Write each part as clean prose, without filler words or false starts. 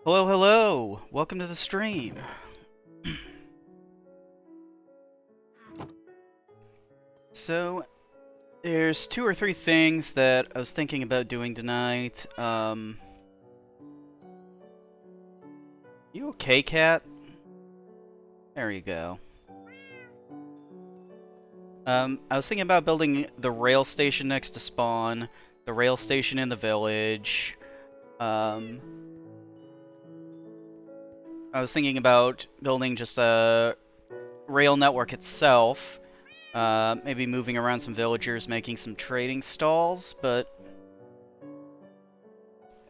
Hello, hello! Welcome to the stream. So, there's two or three things that I was thinking about doing tonight. You okay, cat? There you go. I was thinking about building the rail station next to spawn, the rail station in the village. Um, I was thinking about building just a rail network itself. Maybe moving around some villagers, making some trading stalls, but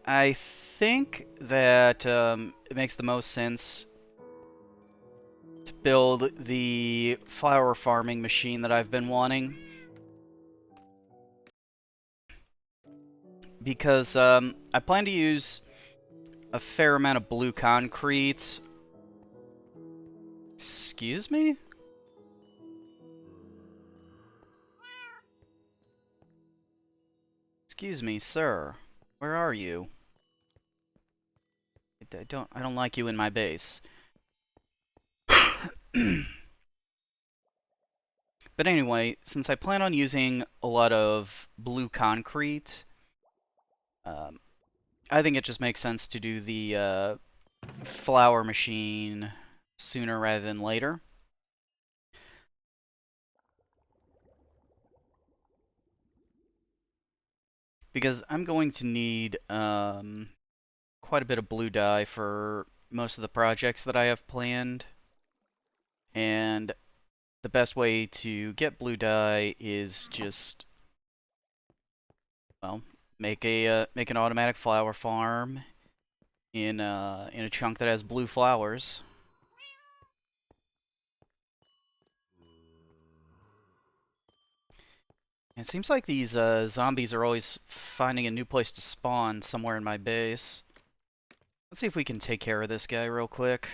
I think that it makes the most sense to build the flower farming machine that I've been wanting. Because I plan to use a fair amount of blue concrete. Excuse me? Excuse me, sir. Where are you? I don't like you in my base. But anyway, since I plan on using a lot of blue concrete, um, I think it just makes sense to do the flower machine sooner rather than later. Because I'm going to need quite a bit of blue dye for most of the projects that I have planned. And the best way to get blue dye is just, well, make an automatic flower farm in a chunk that has blue flowers. It seems like these zombies are always finding a new place to spawn somewhere in my base. Let's see if we can take care of this guy real quick.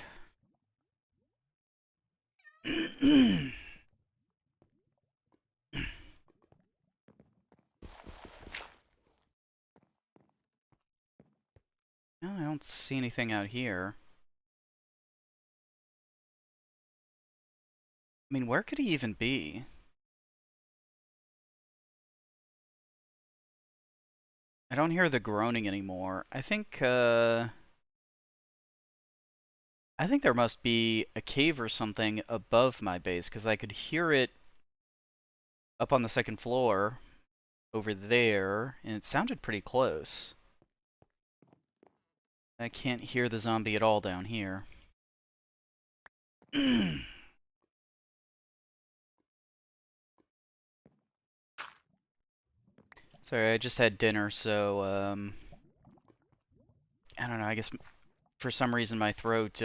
No, I don't see anything out here. I mean, where could he even be? I don't hear the groaning anymore. I think there must be a cave or something above my base, because I could hear it up on the second floor over there, and it sounded pretty close. I can't hear the zombie at all down here. Sorry, I just had dinner, so, I don't know, I guess for some reason my throat,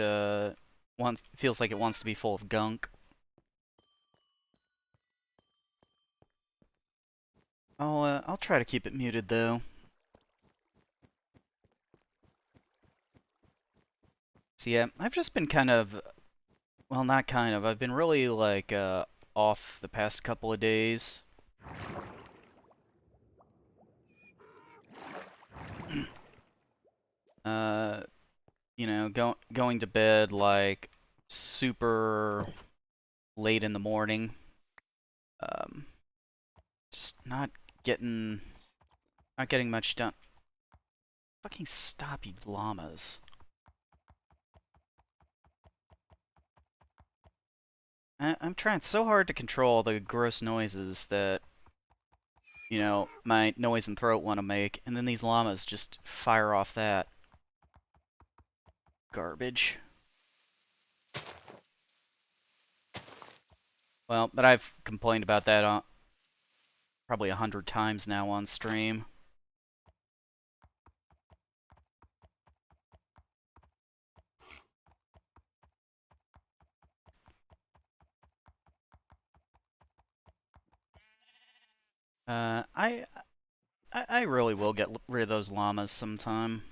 feels like it wants to be full of gunk. I'll try to keep it muted, though. So yeah, I've just been kind of, well, not kind of, I've been really, like, off the past couple of days. Uh, going to bed, like, super late in the morning. Um, just getting, not getting much done. Fucking stop, you llamas. I'm trying so hard to control the gross noises that, my nose and throat want to make, and then these llamas just fire off that garbage. Well, but I've complained about that probably 100 times now on stream. Uh, I I really will get rid of those llamas sometime.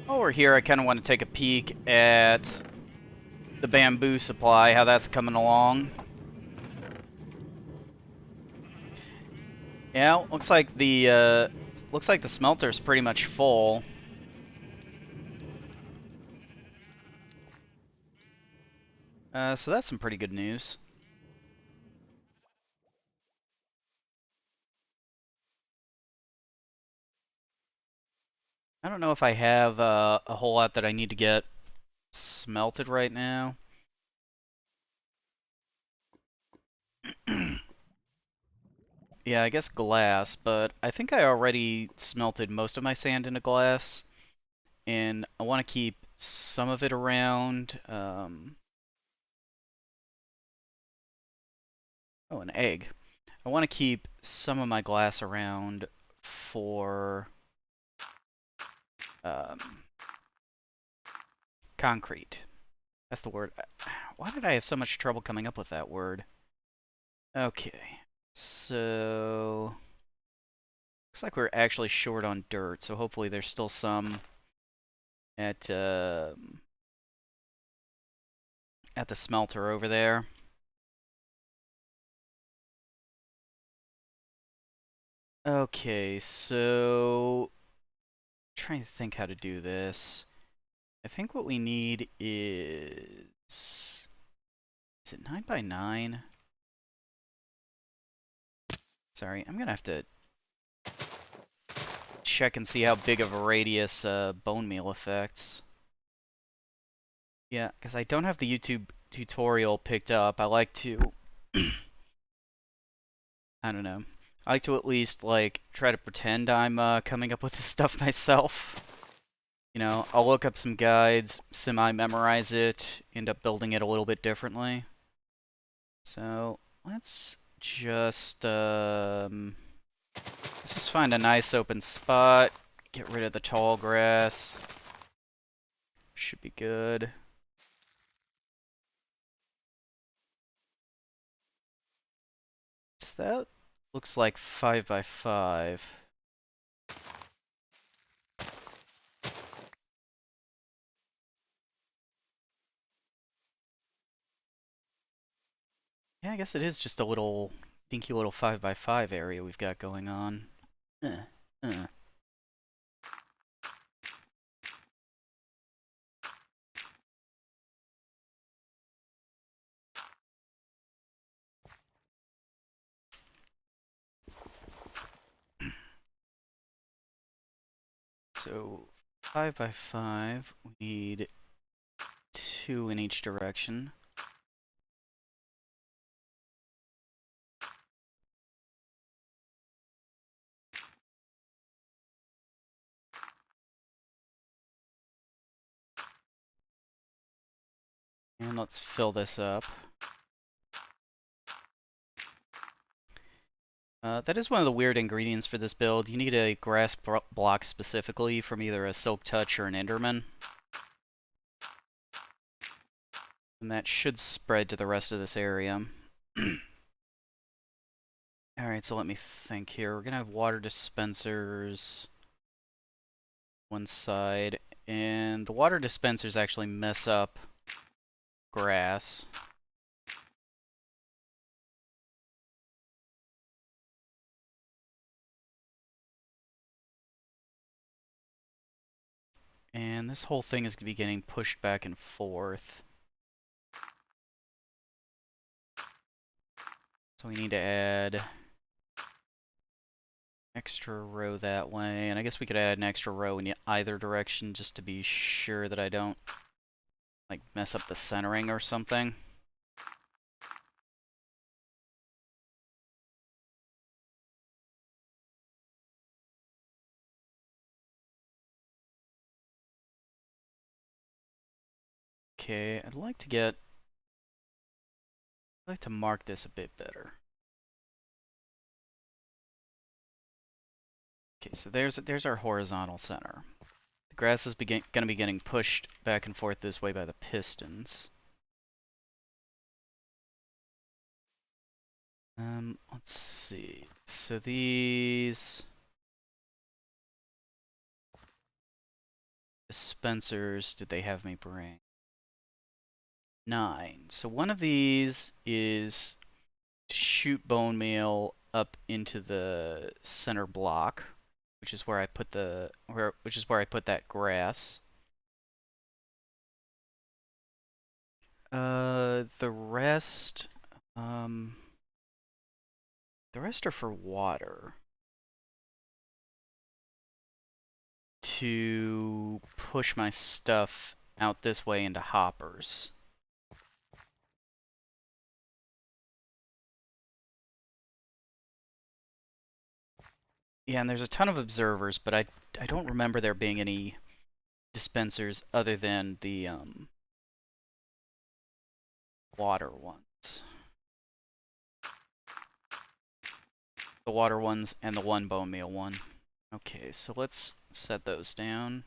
While we're here, I kind of want to take a peek at the bamboo supply, how that's coming along. Yeah, looks like the Looks like the smelter's pretty much full. So that's some pretty good news. I don't know if I have a whole lot that I need to get smelted right now. Yeah, I guess glass, but I think I already smelted most of my sand into glass, and I want to keep some of it around. Oh, an egg. I want to keep some of my glass around for um, concrete. That's the word. Why did I have so much trouble coming up with that word? Okay, so looks like we're actually short on dirt, so hopefully there's still some at at the smelter over there. Okay, so trying to think how to do this. I think what we need is it 9 by 9? Sorry, I'm gonna have to check and see how big of a radius bone meal affects. Yeah, because I don't have the YouTube tutorial picked up. I like to, I don't know. I like to at least like try to pretend I'm coming up with this stuff myself. You know, I'll look up some guides, semi-memorize it, end up building it a little bit differently. So let's just find a nice open spot, get rid of the tall grass. Should be good. So that looks like 5 by 5. Yeah, I guess it is just a little dinky little 5 by 5 area we've got going on. Uh, uh. So 5 by 5, we need 2 in each direction. And let's fill this up. That is one of the weird ingredients for this build. You need a grass block specifically from either a Silk Touch or an Enderman. And that should spread to the rest of this area. Alright, so let me think here. We're gonna have water dispensers one side, and the water dispensers actually mess up grass. And this whole thing is going to be getting pushed back and forth. So we need to add extra row that way, and I guess we could add an extra row in either direction just to be sure that I don't like mess up the centering or something. Okay, I'd like to mark this a bit better. Okay, so there's our horizontal center. The grass is going to be getting pushed back and forth this way by the pistons. Let's see. So these dispensers, did they have me bring? 9. So one of these is to shoot bone meal up into the center block. which is where I put that grass. The rest, um, the rest are for water. To push my stuff out this way into hoppers. Yeah, and there's a ton of observers, but I don't remember there being any dispensers other than the water ones. The water ones and the one bone meal one. Okay, so let's set those down.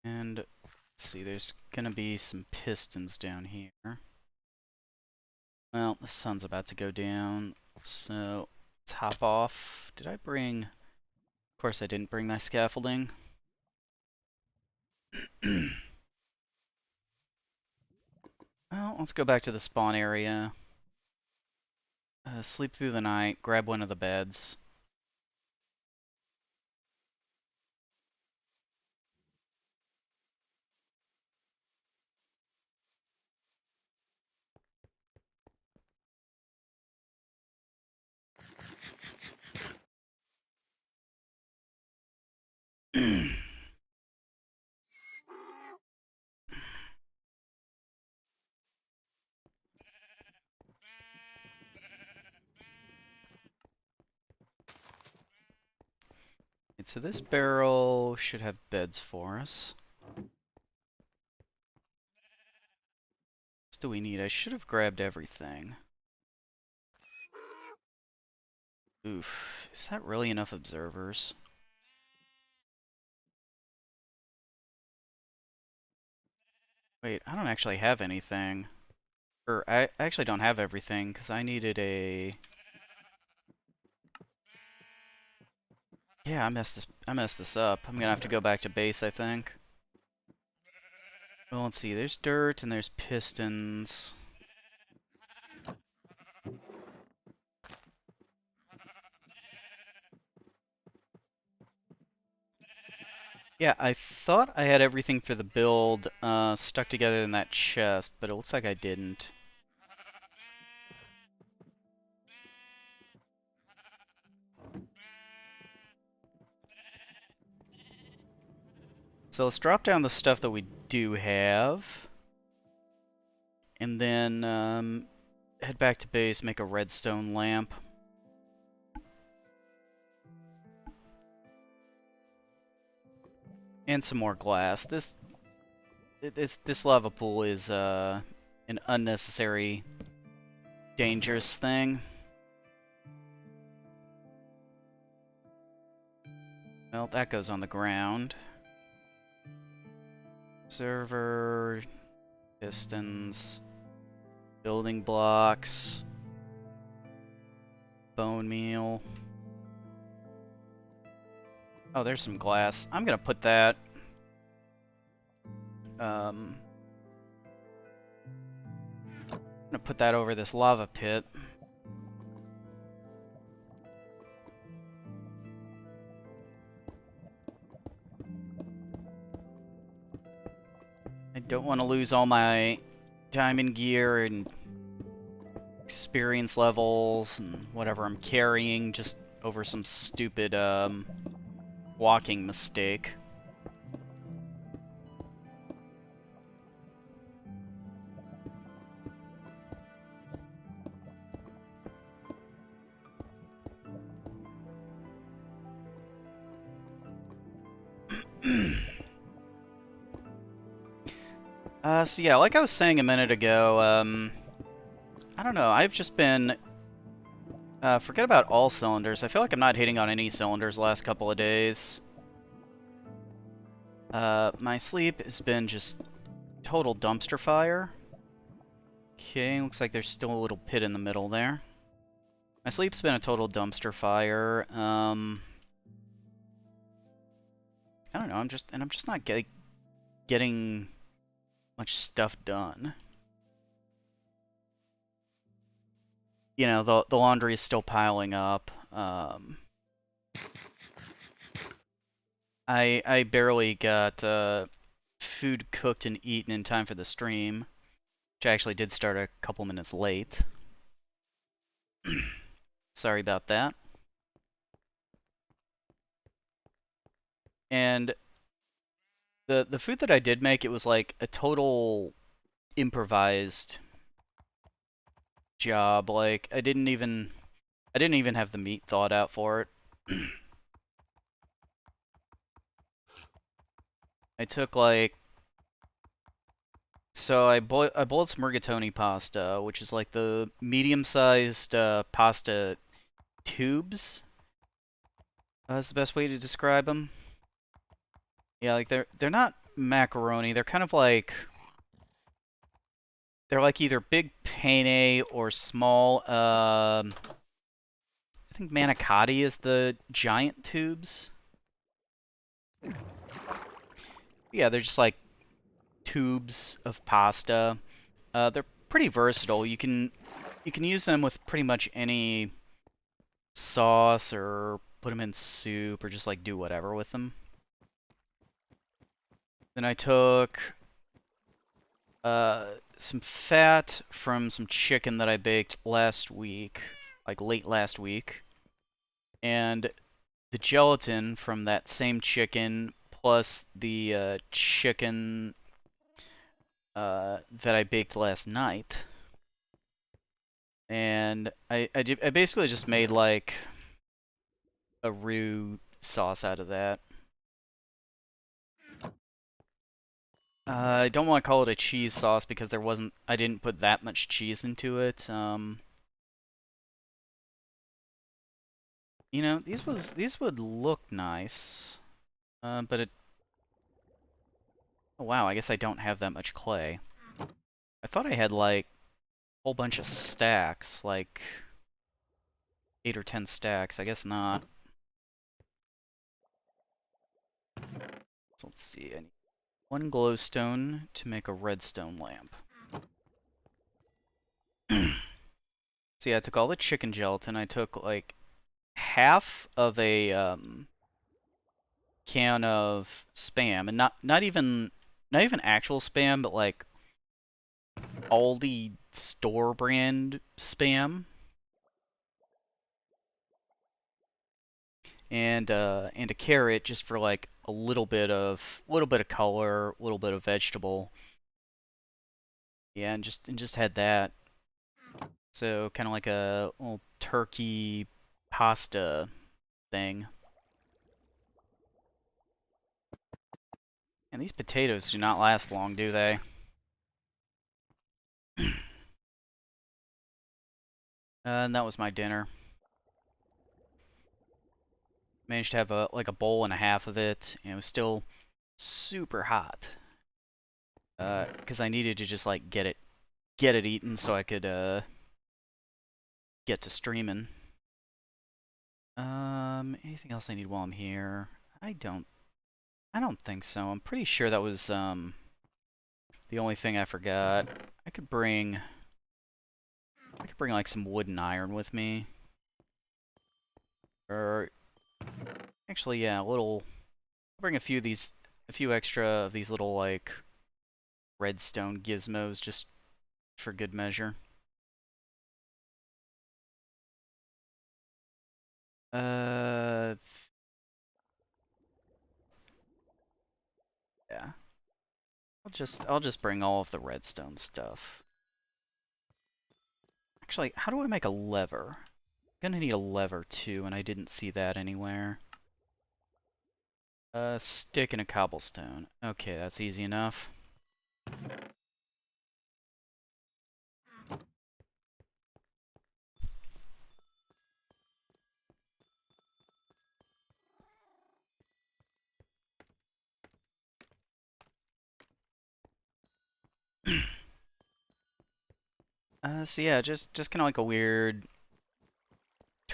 And let's see, there's gonna be some pistons down here. Well, the sun's about to go down, so let's hop off. Did I bring... Of course I didn't bring my scaffolding. Well, let's go back to the spawn area. Sleep through the night, grab one of the beds. So this barrel should have beds for us. What do we need? I should have grabbed everything. Oof. Is that really enough observers? Wait, I don't actually have anything. Or, I actually don't have everything, because I needed a... Yeah, I messed this up. I'm gonna have to go back to base, I think. Well, let's see. There's dirt, and there's pistons. Yeah, I thought I had everything for the build stuck together in that chest, but it looks like I didn't. So let's drop down the stuff that we do have. And then head back to base, make a redstone lamp. And some more glass. This lava pool is an unnecessary, dangerous thing. Well, that goes on the ground. Server, pistons, building blocks, bone meal. Oh, there's some glass. I'm gonna put that. I'm gonna put that over this lava pit. I don't want to lose all my diamond gear and experience levels and whatever I'm carrying just over some stupid walking mistake. So yeah, like I was saying a minute ago, I don't know, I've just been... forget about all cylinders. I feel like I'm not hitting on any cylinders the last couple of days. My sleep has been just total dumpster fire. Okay, looks like there's still a little pit in the middle there. My sleep's been a total dumpster fire. I don't know. I'm just not getting much stuff done. You know, the laundry is still piling up. I barely got food cooked and eaten in time for the stream, which I actually did start a couple minutes late. Sorry about that. And the food that I did make, it was like a total improvised job. Like I didn't even have the meat thought out for it. I took like so I boiled some rigatoni pasta, which is like the medium-sized pasta tubes. That's the best way to describe them. Yeah, like they're not macaroni. They're like either big penne or small. I think manicotti is the giant tubes. Yeah, they're just like tubes of pasta. They're pretty versatile. You can use them with pretty much any sauce or put them in soup or just like do whatever with them. Then I took some fat from some chicken that I baked last week, like late last week, and the gelatin from that same chicken plus the chicken that I baked last night. And I basically just made like a roux sauce out of that. I don't want to call it a cheese sauce because I didn't put that much cheese into it. You know, these would look nice. But oh wow, I guess I don't have that much clay. I thought I had like a whole bunch of stacks, like 8 or 10 stacks. I guess not. So let's see. I need one glowstone to make a redstone lamp. So yeah, I took all the chicken gelatin. I took like half of a can of spam, and not even actual spam, but like Aldi store brand spam, and a carrot just for like a little bit of color, a little bit of vegetable. Yeah, and just had that. So kind of like a little turkey pasta thing. And these potatoes do not last long, do they? And that was my dinner. Managed to have a bowl and a half of it, and it was still super hot. Because I needed to just like get it eaten so I could get to streaming. Anything else I need while I'm here? I don't think so. I'm pretty sure that was the only thing I forgot. I could bring like some wood and iron with me. Or actually, yeah, I'll bring a few extra of these little like redstone gizmos just for good measure. Uh, yeah. I'll just bring all of the redstone stuff. Actually, how do I make a lever? I'm gonna need a lever too, and I didn't see that anywhere. A stick and a cobblestone. Okay, that's easy enough. So yeah, just kind of like a weird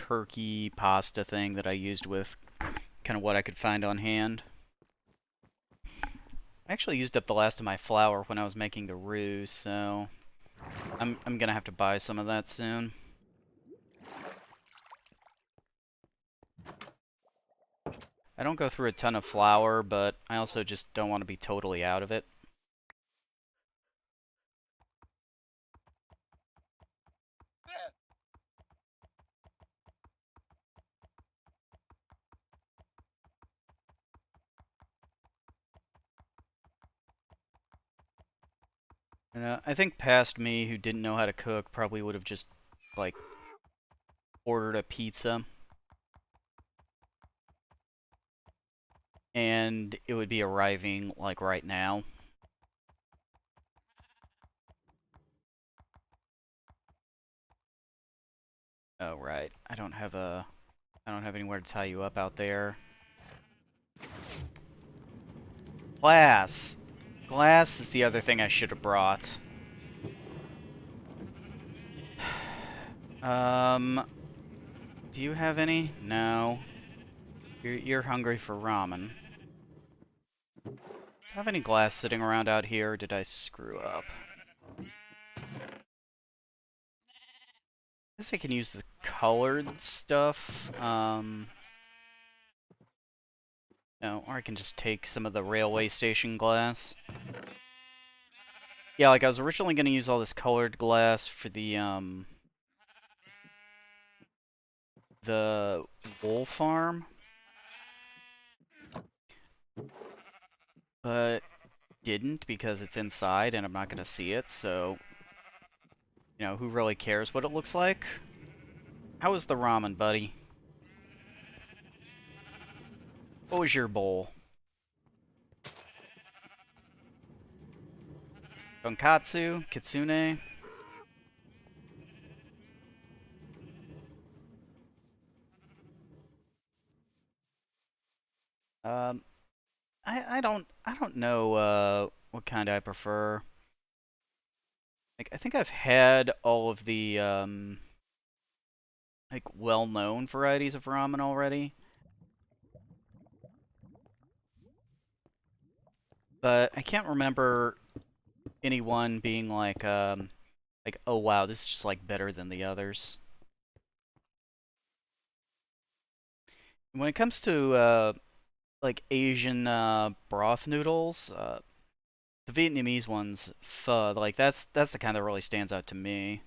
turkey pasta thing that I used with kind of what I could find on hand. I actually used up the last of my flour when I was making the roux, so I'm gonna have to buy some of that soon. I don't go through a ton of flour, but I also just don't want to be totally out of it. And, I think past me, who didn't know how to cook, probably would have just, like, ordered a pizza. And it would be arriving, like, right now. Oh, right. I don't have anywhere to tie you up out there. Glass! Glass is the other thing I should have brought. Do you have any? No. You're hungry for ramen. Do I have any glass sitting around out here, or did I screw up? I guess I can use the colored stuff. No, or I can just take some of the railway station glass. Yeah, like I was originally going to use all this colored glass for the wool farm, but didn't because it's inside and I'm not going to see it, so, you know, who really cares what it looks like? How was the ramen, buddy? What was your bowl? Tonkatsu? Kitsune? Um, I don't know, what kind I prefer. Like, I think I've had all of the, like, well-known varieties of ramen already. But I can't remember anyone being like, oh wow, this is just like better than the others. When it comes to like Asian broth noodles, the Vietnamese ones, pho, like that's the kind that really stands out to me.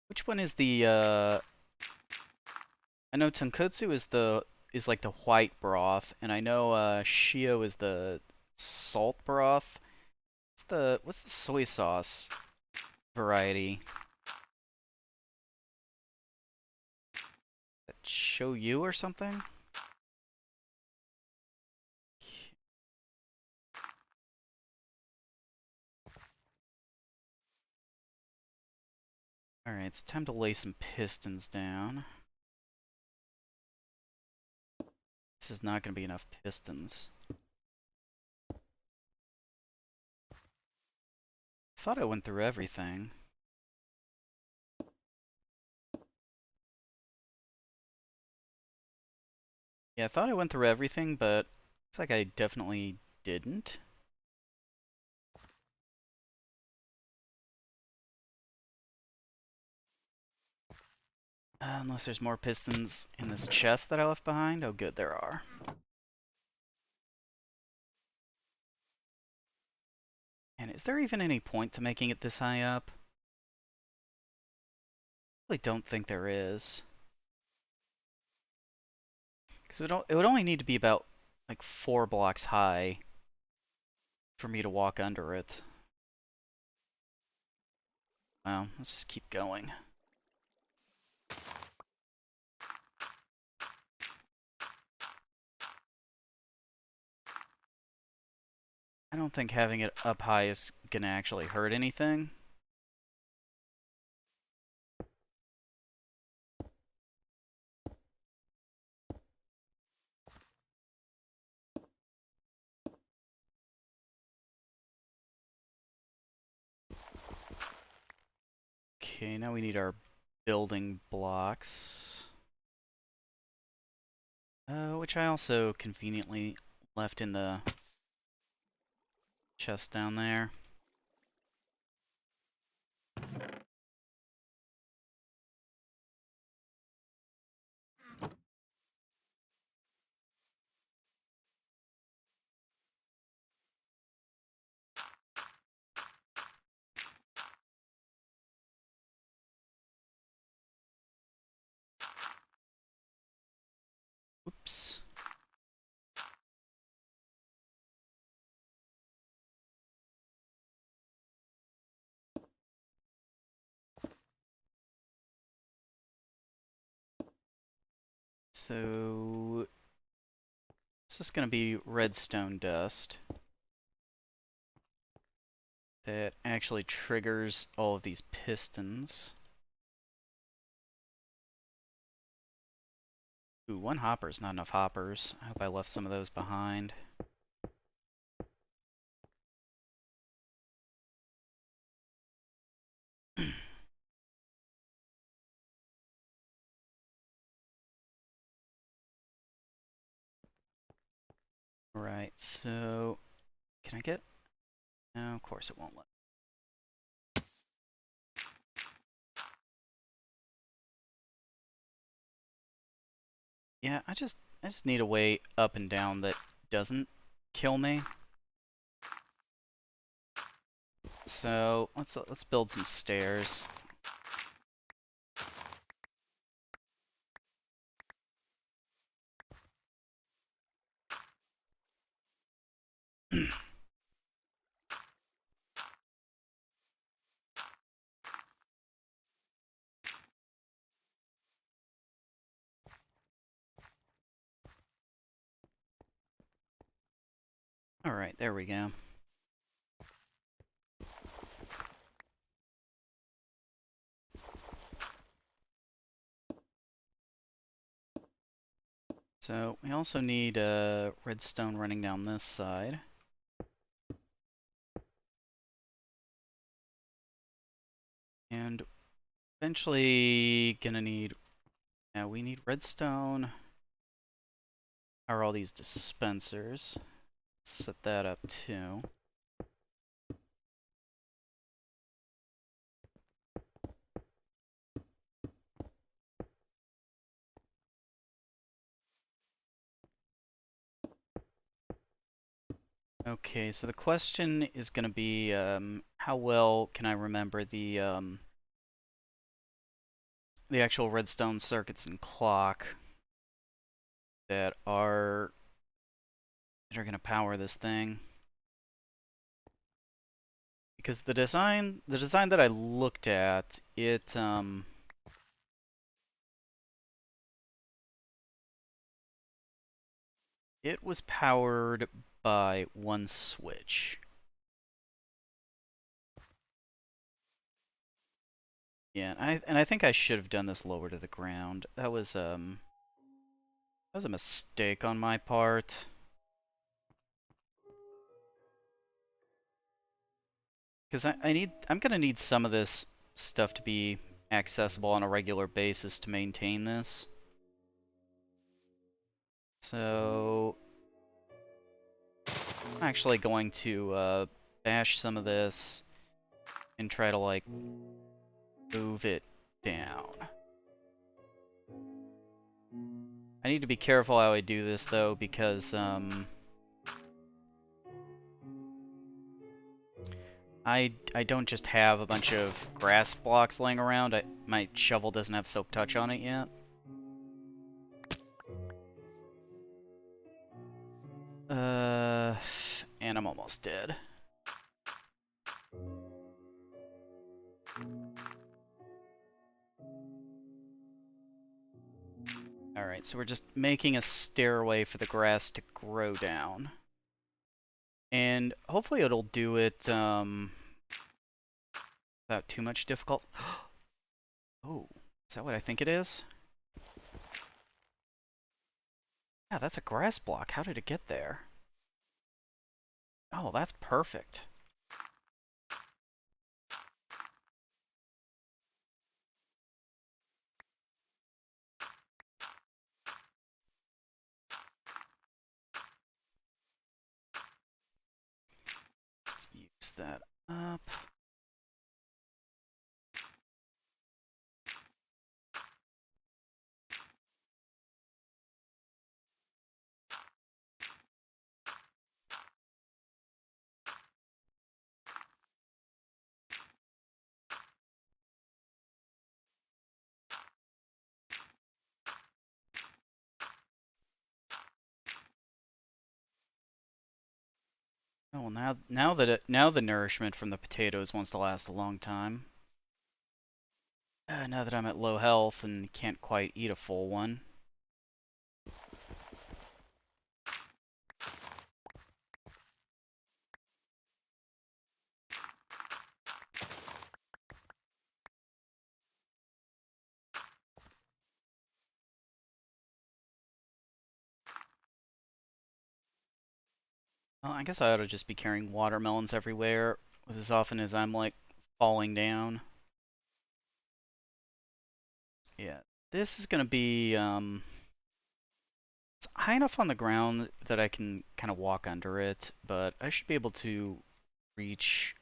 Which one is the I know tonkotsu is like the white broth, and I know shio is the salt broth. What's the soy sauce variety? Shoyu or something? Alright, it's time to lay some pistons down. This is not going to be enough pistons. I thought I went through everything. Yeah, I thought I went through everything, but looks like I definitely didn't. Unless there's more pistons in this chest that I left behind. Oh, good, there are. And is there even any point to making it this high up? I really don't think there is. Because it would only need to be about, like, 4 blocks high for me to walk under it. Well, let's just keep going. I don't think having it up high is gonna actually hurt anything. Okay, now we need our building blocks. Which I also conveniently left in the chest down there. Oops. So this is going to be redstone dust that actually triggers all of these pistons. Ooh, one hopper is not enough hoppers. I hope I left some of those behind. Right, so can I get... No, of course it won't let. Yeah, I just need a way up and down that doesn't kill me. So let's build some stairs. All right, there we go. So we also need redstone running down this side. And eventually gonna need... Yeah, we need redstone. How are all these dispensers? Let's set that up too. Okay, so the question is going to be, how well can I remember the actual redstone circuits and clock that are going to power this thing? Because the design that I looked at, it was powered by one switch. Yeah, and I think I should have done this lower to the ground. That was a mistake on my part. Because I'm gonna need some of this stuff to be accessible on a regular basis to maintain this. So I'm actually going to bash some of this and try to like move it down. I need to be careful how I do this though, because I don't just have a bunch of grass blocks laying around. My shovel doesn't have silk touch on it yet. And I'm almost dead. Alright, so we're just making a stairway for the grass to grow down. And hopefully it'll do it without too much difficulty. Oh, is that what I think it is? Yeah, that's a grass block. How did it get there? Oh, that's perfect. that up. Oh, well, now the nourishment from the potatoes wants to last a long time. Now that I'm at low health and can't quite eat a full one. Well, I guess I ought to just be carrying watermelons everywhere as often as I'm like falling down. Yeah, this is gonna be it's high enough on the ground that I can kind of walk under it, but I should be able to reach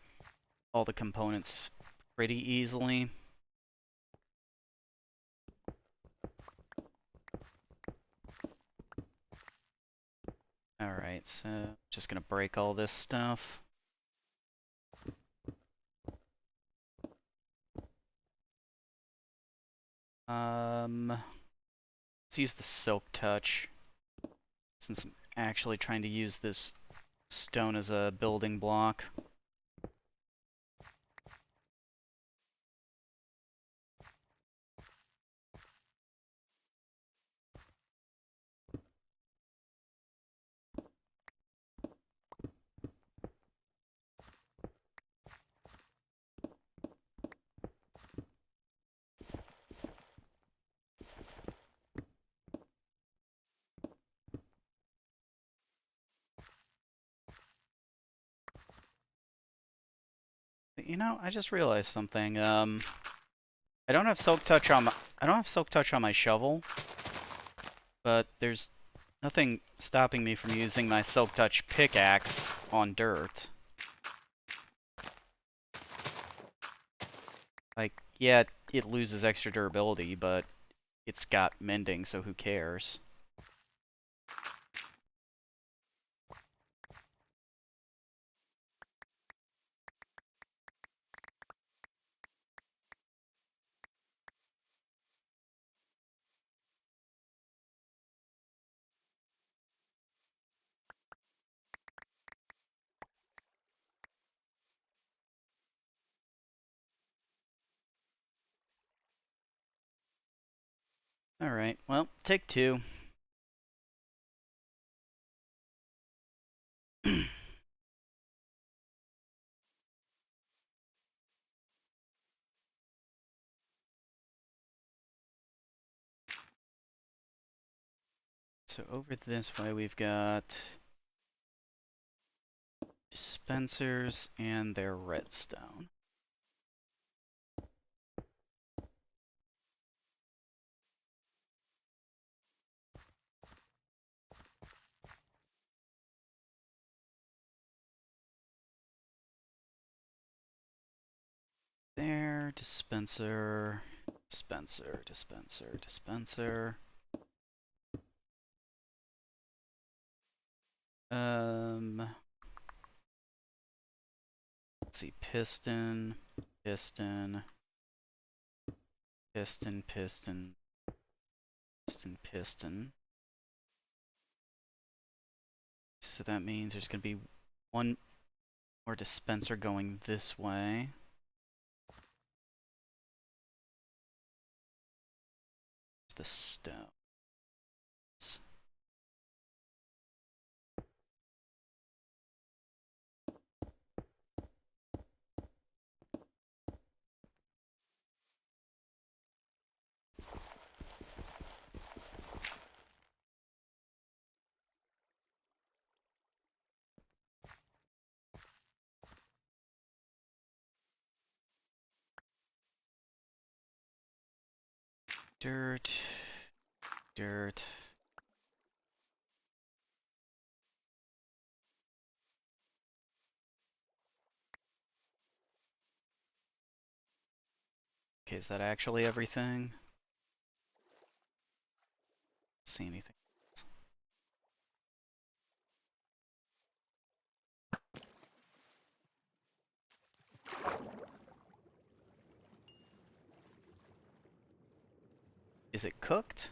all the components pretty easily. Alright, so just gonna break all this stuff. Let's use the Silk Touch, since I'm actually trying to use this stone as a building block. You know, I just realized something. I don't have Silk Touch on my shovel, but there's nothing stopping me from using my Silk Touch pickaxe on dirt. Like, yeah, it loses extra durability, but it's got mending, so who cares? Alright, well, take two. So over this way we've got dispensers and their redstone. There, dispenser, dispenser, dispenser, dispenser. Let's see, piston, piston, piston, piston, piston, piston. So that means there's going to be one more dispenser going this way. The stone. Dirt, dirt. Okay, is that actually everything? See anything? Is it cooked?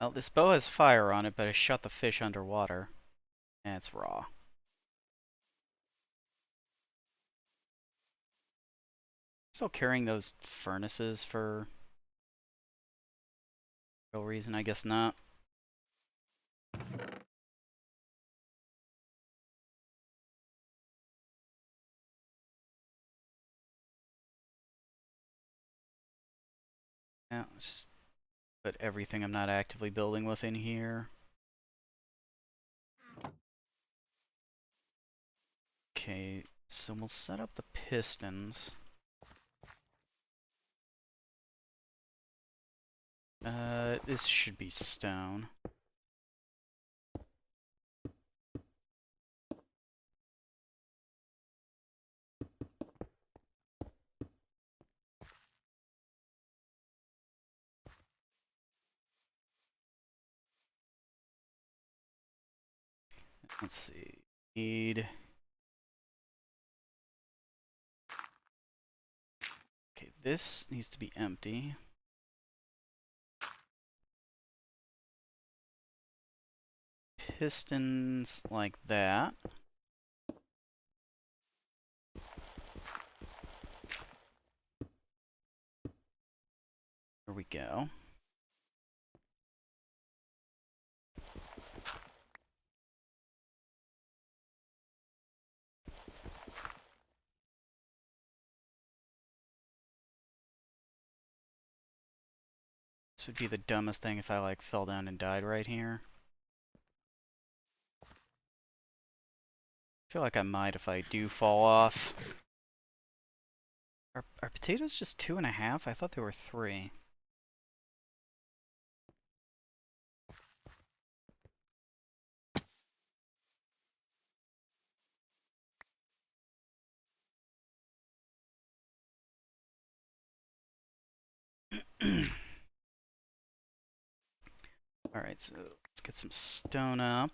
Well, this bow has fire on it, but I shut the fish underwater. And it's raw. Still carrying those furnaces for no reason? I guess not. Yeah, let's just put everything I'm not actively building with in here. Okay, so we'll set up the pistons. This should be stone. Let's see. Need. Okay, this needs to be empty. Pistons like that. There we go. This would be the dumbest thing if I like fell down and died right here. I feel like I might if I do fall off. Are potatoes just 2.5? I thought they were 3. Alright, so let's get some stone up.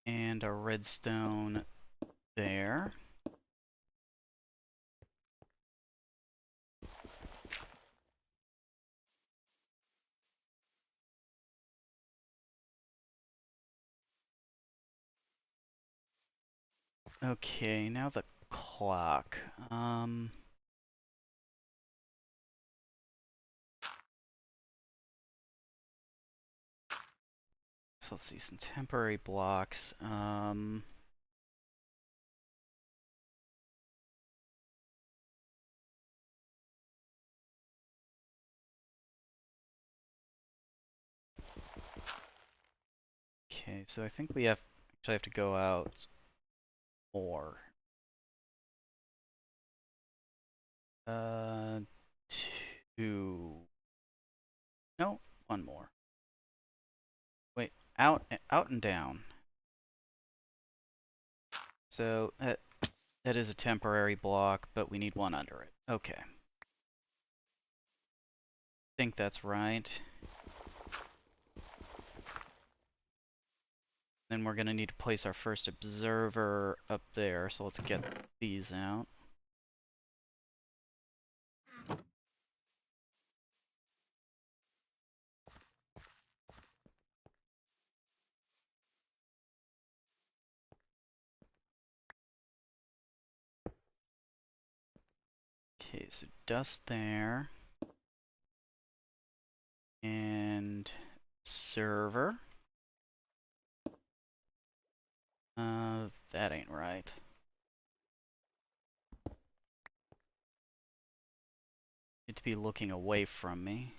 And a redstone there. Okay, now the clock. So let's see, some temporary blocks. Okay, so I think we actually have to go out more. Uh, 2. No, one more. Wait, out and down. So that is a temporary block, but we need one under it. Okay. Think that's right. Then we're gonna need to place our first observer up there, so let's get these out. Okay, so dust there. And server. That ain't right. Need to be looking away from me.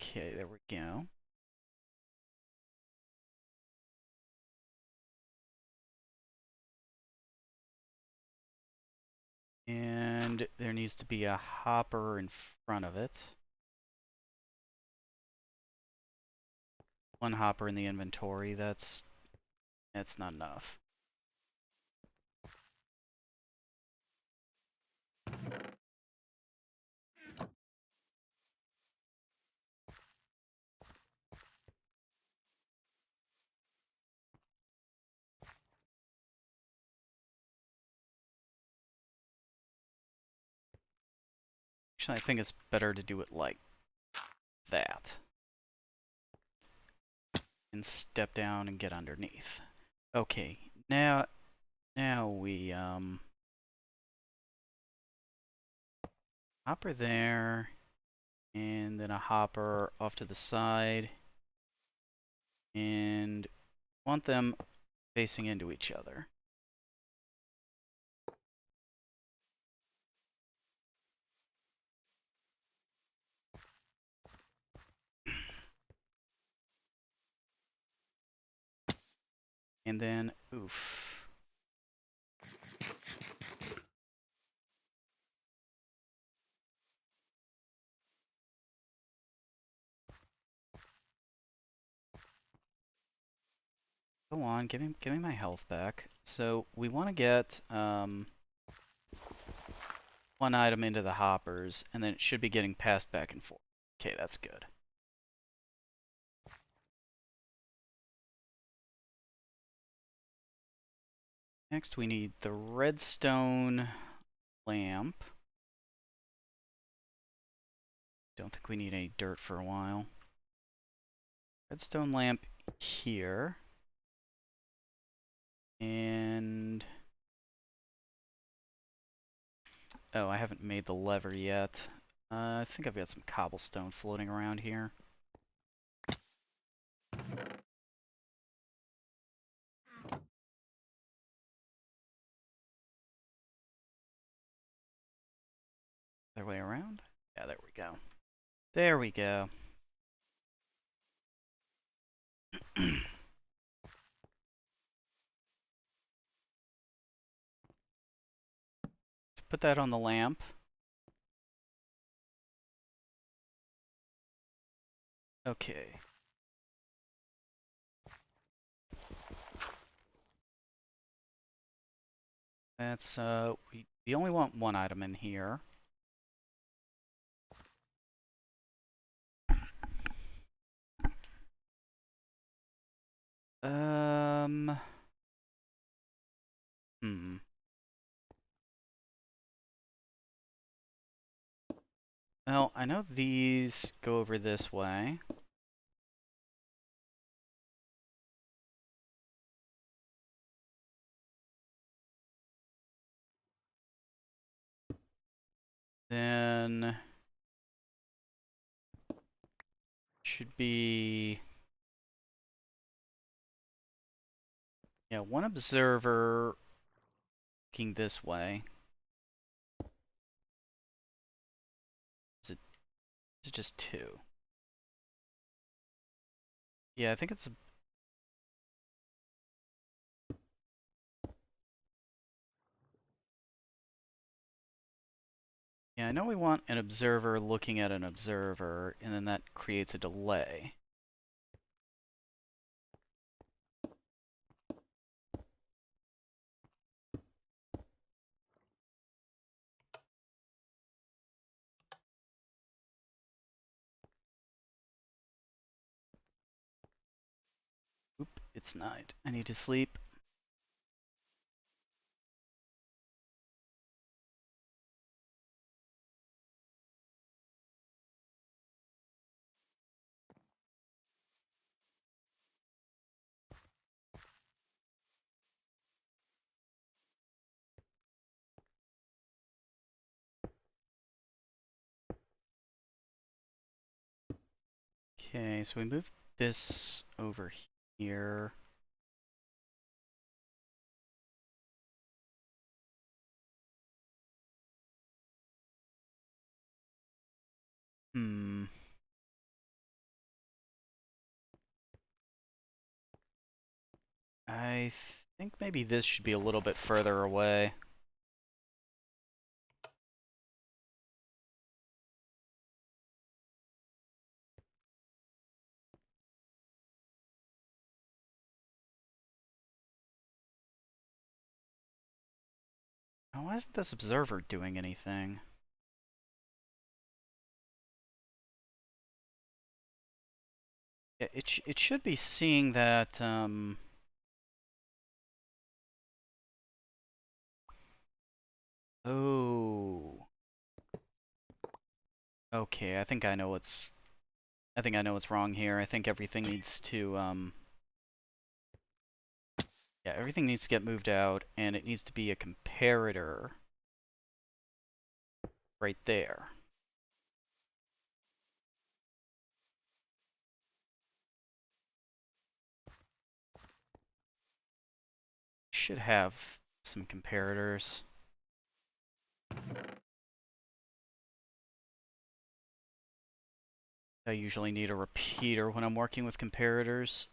Okay, there we go. And there needs to be a hopper in front of it. One hopper in the inventory, that's not enough. Actually, I think it's better to do it like that. And step down and get underneath. Okay, now we hopper there, and then a hopper off to the side, and want them facing into each other. And then, oof. Go on, give me my health back. So we want to get one item into the hoppers, and then it should be getting passed back and forth. Okay, that's good. Next, we need the redstone lamp. Don't think we need any dirt for a while. Redstone lamp here. And... oh, I haven't made the lever yet. I think I've got some cobblestone floating around here. Other way around? Yeah, there we go. There we go. Let's put that on the lamp. Okay. That's, we only want one item in here. Um... Hmm. Well, I know these go over this way. Then... should be... yeah, one observer looking this way. Is it just two? Yeah, I think it's... yeah, I know we want an observer looking at an observer, and then that creates a delay. Oop, it's night. I need to sleep. Okay, so we move this over here. Hmm. I think maybe this should be a little bit further away. why isn't this observer doing anything? Yeah, it should be seeing that, Oh. Okay, I think I know what's wrong here. I think everything needs to, yeah, everything needs to get moved out, and it needs to be a comparator right there. Should have some comparators. I usually need a repeater when I'm working with comparators.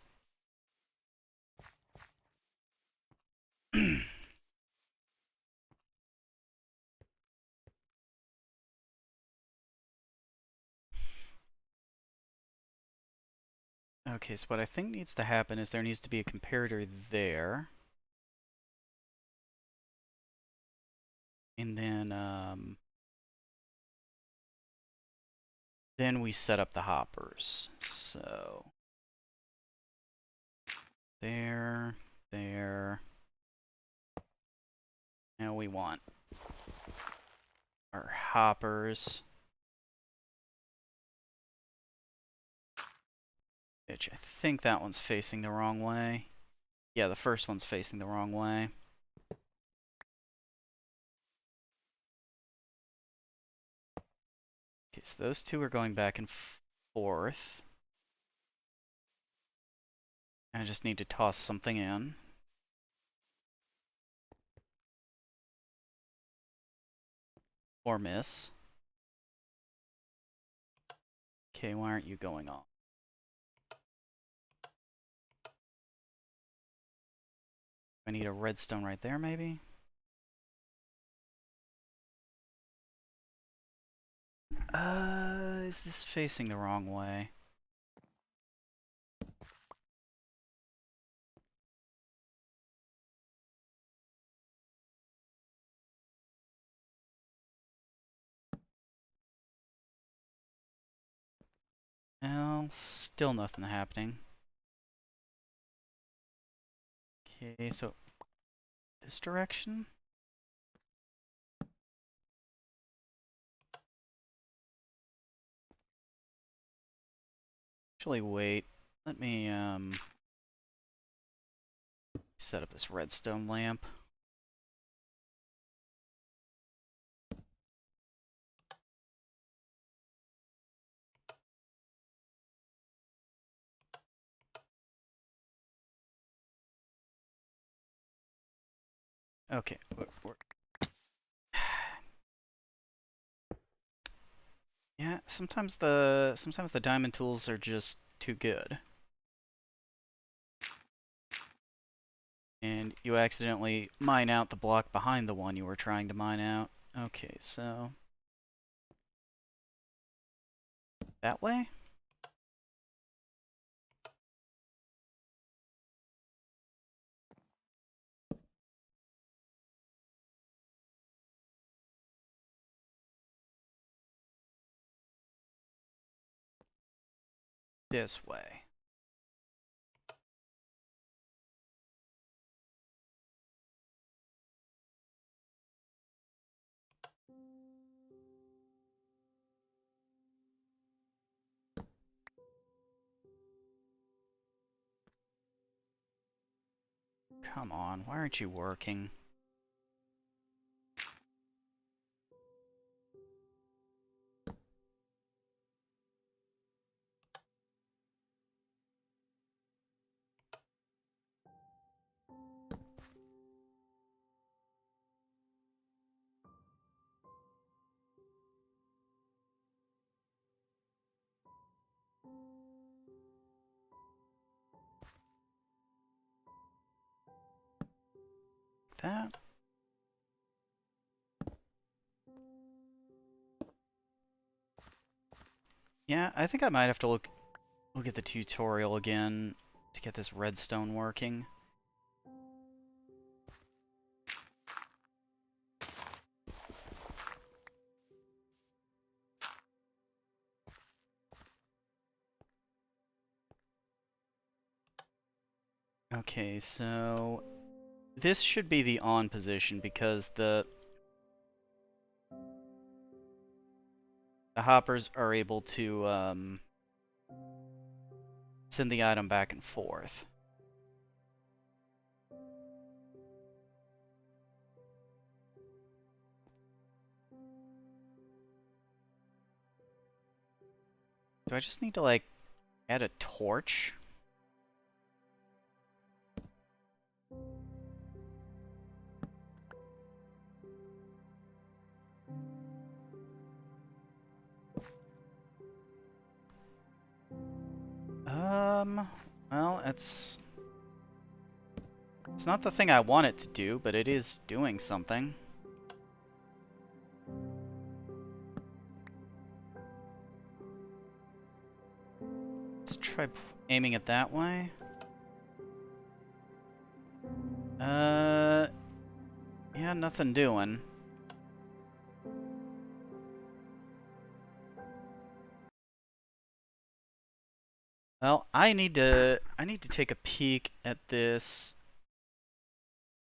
Okay, so what I think needs to happen is there needs to be a comparator there. And then we set up the hoppers. So there, there. Now we want our hoppers. Which I think that one's facing the wrong way. Yeah, the first one's facing the wrong way. Okay, so those two are going back and forth. I just need to toss something in. Or miss. Okay, why aren't you going on? I need a redstone right there, maybe? Is this facing the wrong way? Well, still nothing happening. Okay, so this direction? Actually, wait. Let me, set up this redstone lamp. Okay, yeah, sometimes the diamond tools are just too good. And you accidentally mine out the block behind the one you were trying to mine out. Okay, so that way? This way. Come on, why aren't you working? That? Yeah, I think I might have to look at the tutorial again to get this redstone working. Okay, so this should be the on position because the hoppers are able to send the item back and forth. Do I just need to, like, add a torch? Well, it's not the thing I want it to do, but it is doing something. Let's try aiming it that way. Yeah, nothing doing. Well, I need to take a peek at this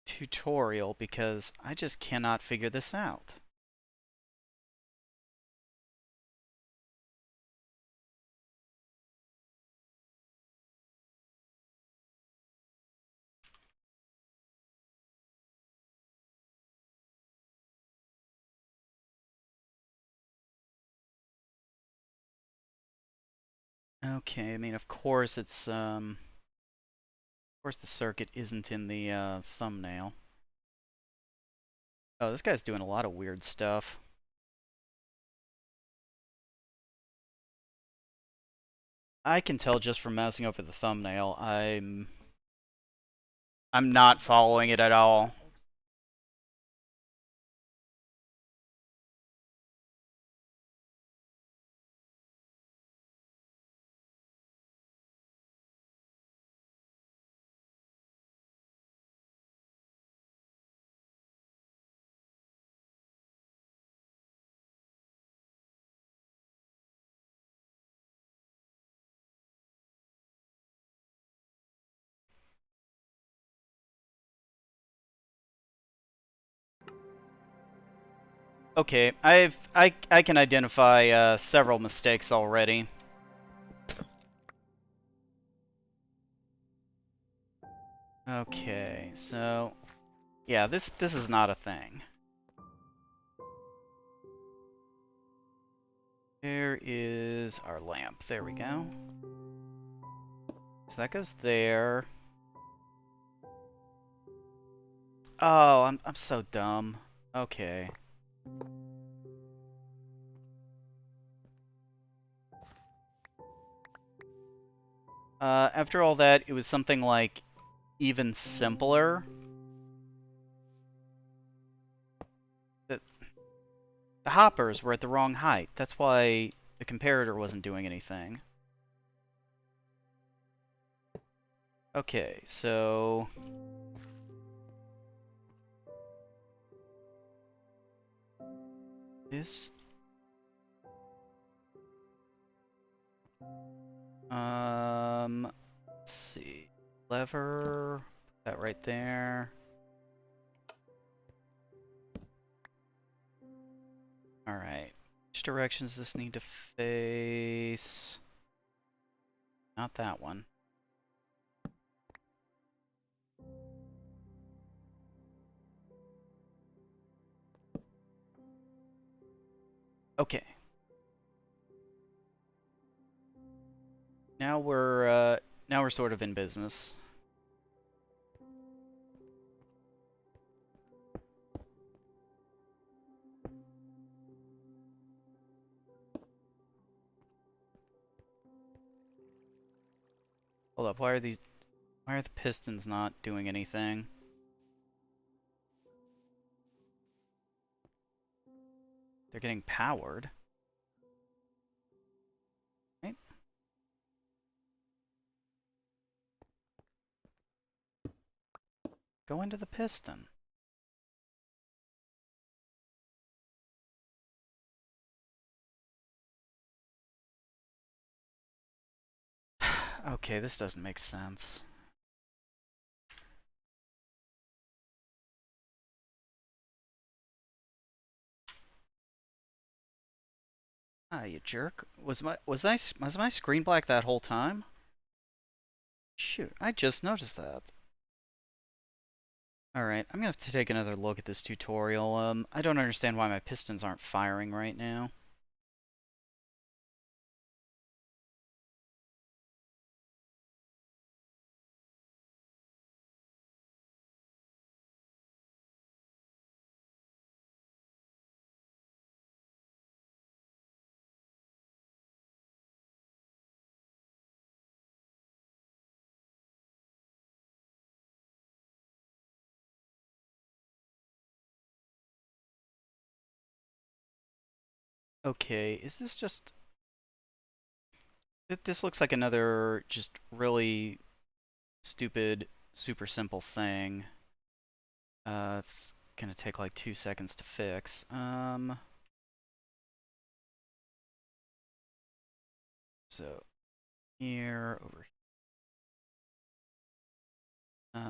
tutorial because I just cannot figure this out. Okay, I mean, of course it's of course the circuit isn't in the thumbnail. Oh, this guy's doing a lot of weird stuff. I can tell just from mousing over the thumbnail. I'm not following it at all. Okay, I can identify several mistakes already. Okay, so yeah, this is not a thing. There is our lamp. There we go. So that goes there. Oh, I'm so dumb. Okay. After all that, it was something like even simpler. The, the hoppers were at the wrong height. That's why the comparator wasn't doing anything. Okay, so this let's see. Lever, put that right there. All right. Which directions does this need to face? Not that one. Okay. Now we're sort of in business. Hold up, why are the pistons not doing anything? They're getting powered. Right? Go into the piston. Okay, this doesn't make sense. Ah, you jerk. Was my screen black that whole time? Shoot, I just noticed that. Alright, I'm gonna have to take another look at this tutorial. I don't understand why my pistons aren't firing right now. Okay, is this just... This looks like another just really stupid, super simple thing. It's gonna take like 2 seconds to fix. So here, over here.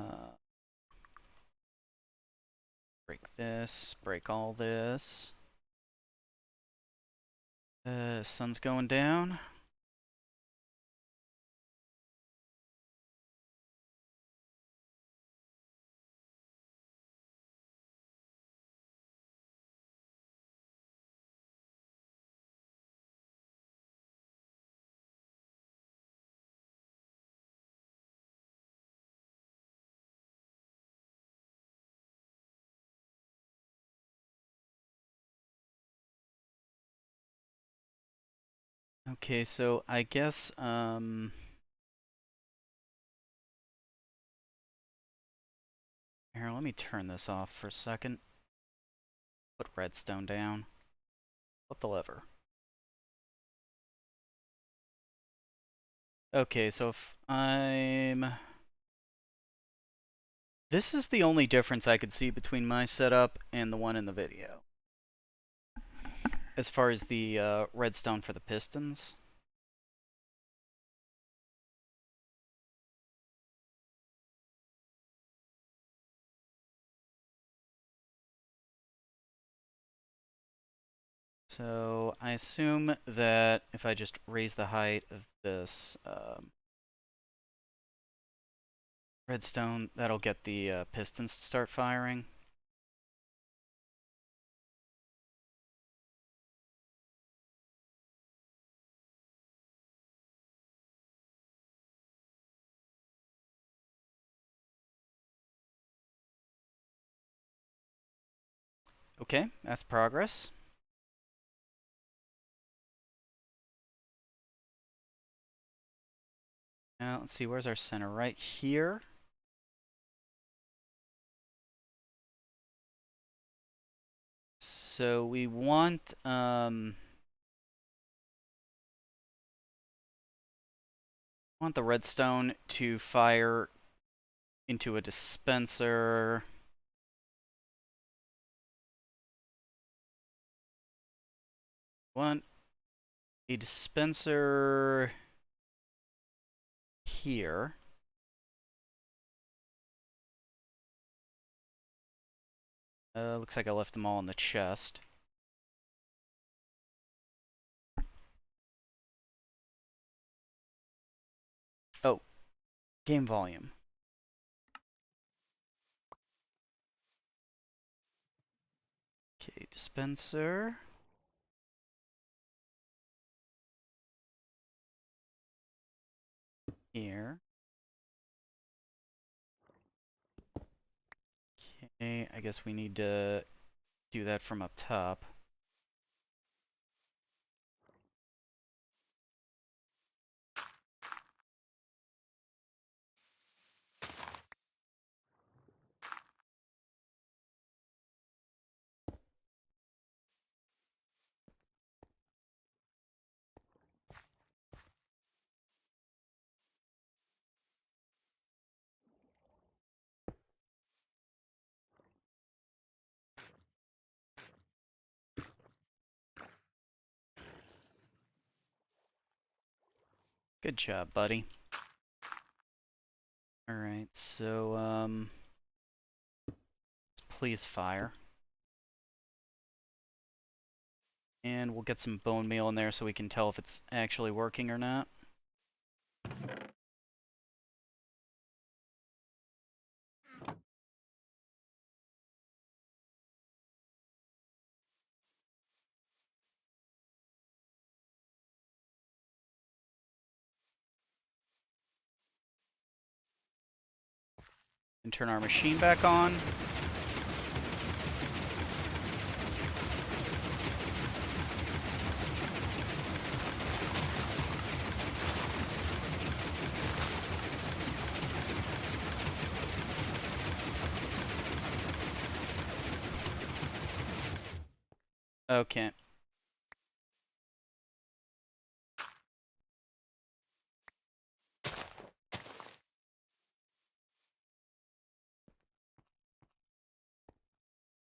Break this, break all this. Sun's going down. Okay, so I guess, here, let me turn this off for a second. Put redstone down. Flip the lever. Okay, so if I'm... This is the only difference I could see between my setup and the one in the video. As far as the redstone for the pistons. So I assume that if I just raise the height of this redstone, that'll get the pistons to start firing. Okay, that's progress. Now let's see, where's our center? Right here. So we want the redstone to fire into a dispenser. Want a dispenser here. Looks like I left them all in the chest. Oh, game volume. Okay, dispenser. Here. Okay, I guess we need to do that from up top. Good job, buddy. Alright, so, please fire. And we'll get some bone meal in there so we can tell if it's actually working or not. And turn our machine back on. Okay.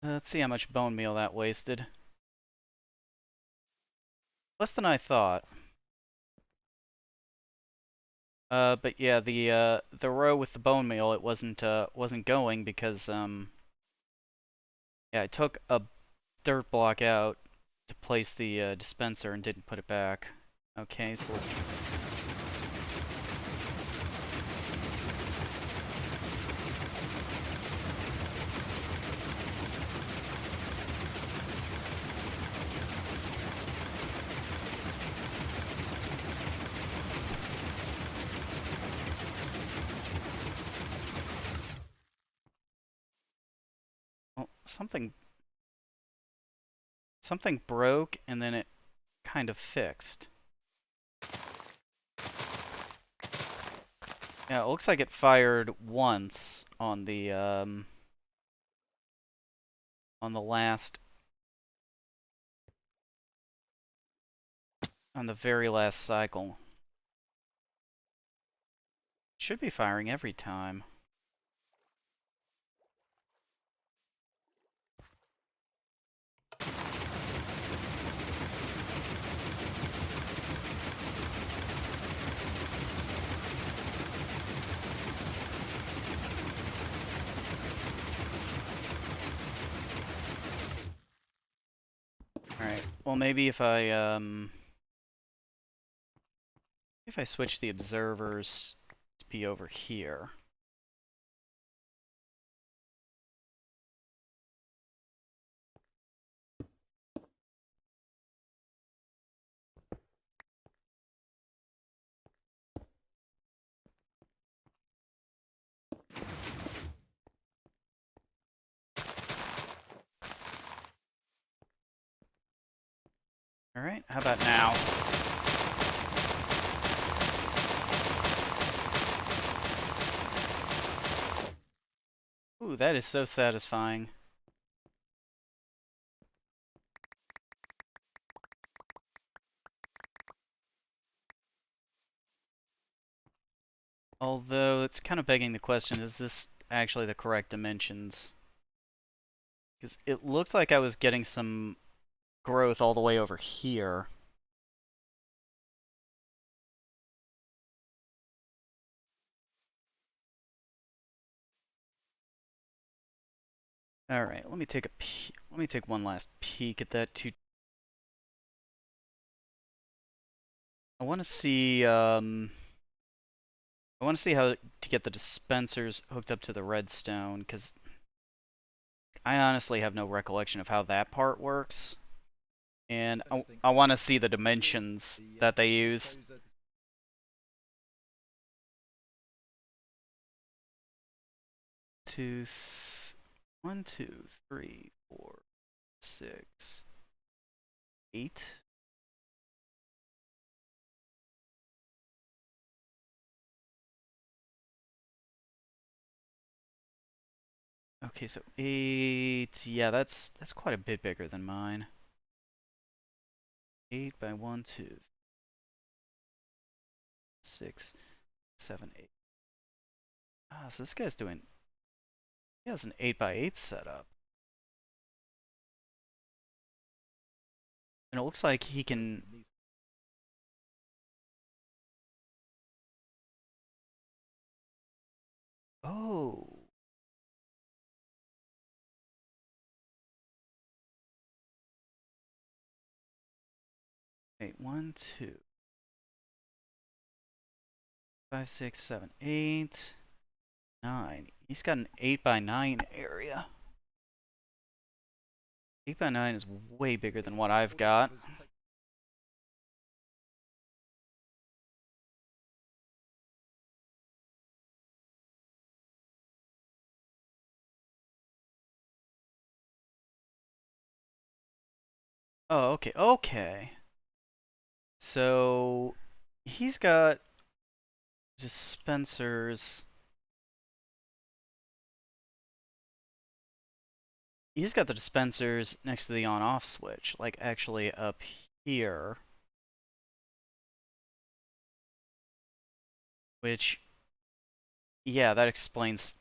Let's see how much bone meal that wasted. Less than I thought. But yeah, the row with the bone meal, it wasn't going because yeah, I took a dirt block out to place the dispenser and didn't put it back. Okay, so let's. Well, something broke and then it kind of fixed. Yeah, it looks like it fired once on the last on the very last cycle. Should be firing every time. Alright, well maybe if I switch the observers to be over here. Alright, how about now? Ooh, that is so satisfying. Although, it's kind of begging the question, is this actually the correct dimensions? Because it looked like I was getting some growth all the way over here. Alright, let me take one last peek at that too. I want to see, I want to see how to get the dispensers hooked up to the redstone, because I honestly have no recollection of how that part works. And I want to see the dimensions that they use. Two, 1, 2, 3, 4, 6, 8. Okay, so 8. Yeah, that's quite a bit bigger than mine. 8 by 1, 2, 6, 7, 8. Ah, so this guy's doing. He has an 8 by 8 setup. And it looks like he can. Oh. Okay, 1, 2, 5, 6, 7, 8, 9. He's got an 8 by 9 area. 8 by 9 is way bigger than what I've got. Oh, okay, okay. So he's got dispensers. He's got the dispensers next to the on-off switch, like actually up here. Which, yeah, that explains.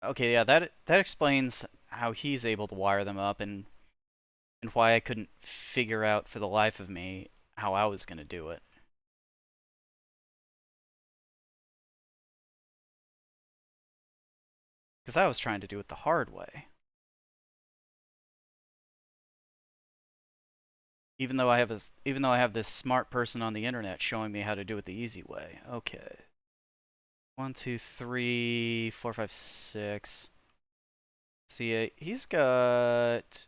Okay, yeah, that explains how he's able to wire them up and why I couldn't figure out for the life of me how I was gonna do it. Because I was trying to do it the hard way. Even though I have this smart person on the internet showing me how to do it the easy way. Okay. 1, 2, 3, 4, 5, 6. See, he's got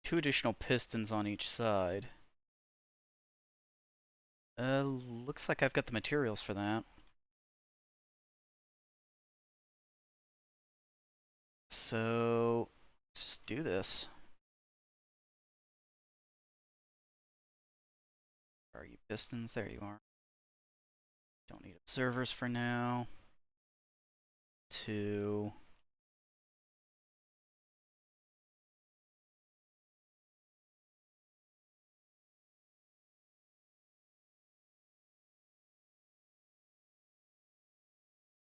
2 additional pistons on each side. Looks like I've got the materials for that. So, let's just do this. Where are you, pistons? There you are. Don't need observers for now. 2.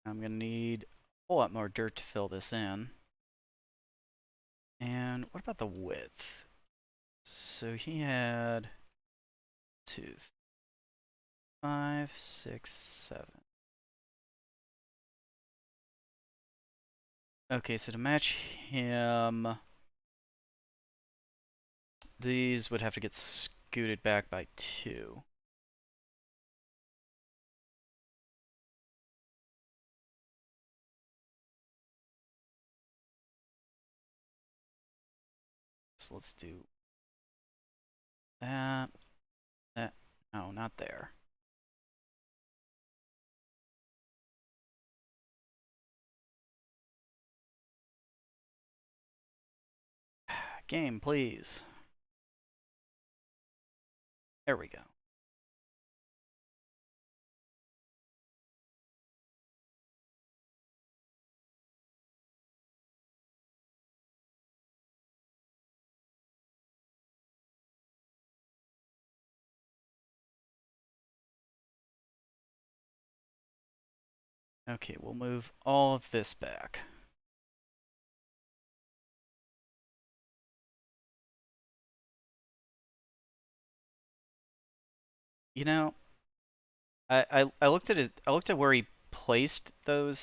I'm gonna need a whole lot more dirt to fill this in. And what about the width? So he had 2, 5, 6, 7. Okay, so to match him, these would have to get scooted back by 2. So let's do that, that, no, not there. Game, please. There we go. Okay, we'll move all of this back. You know, I looked at it. I looked at where he placed those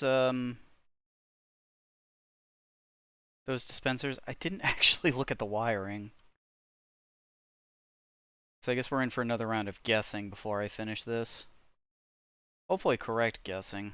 dispensers. I didn't actually look at the wiring. So I guess we're in for another round of guessing before I finish this. Hopefully correct guessing.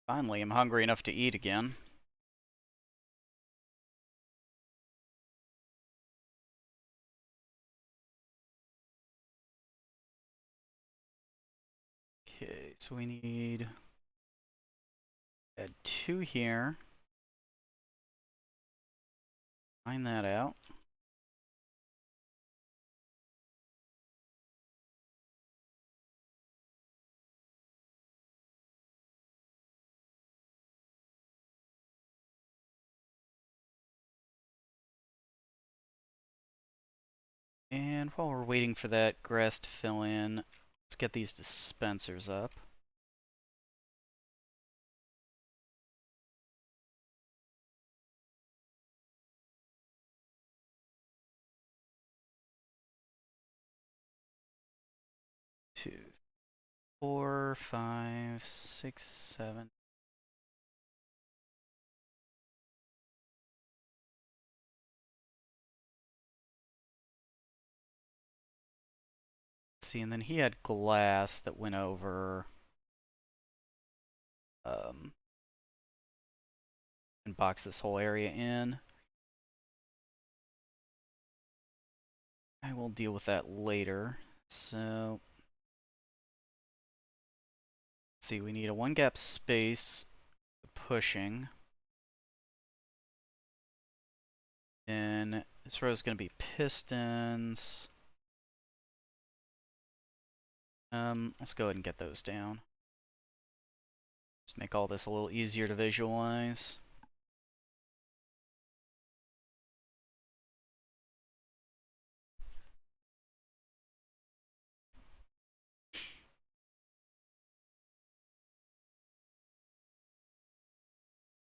Finally, I'm hungry enough to eat again. Okay, so we need add 2 here. Find that out. And while we're waiting for that grass to fill in, let's get these dispensers up. 4, 5, 6, 7. Let's see, and then he had glass that went over um, and boxed this whole area in. I will deal with that later. So, let's see, we need a one gap space pushing. Then this row is going to be pistons. Let's go ahead and get those down. Just make all this a little easier to visualize.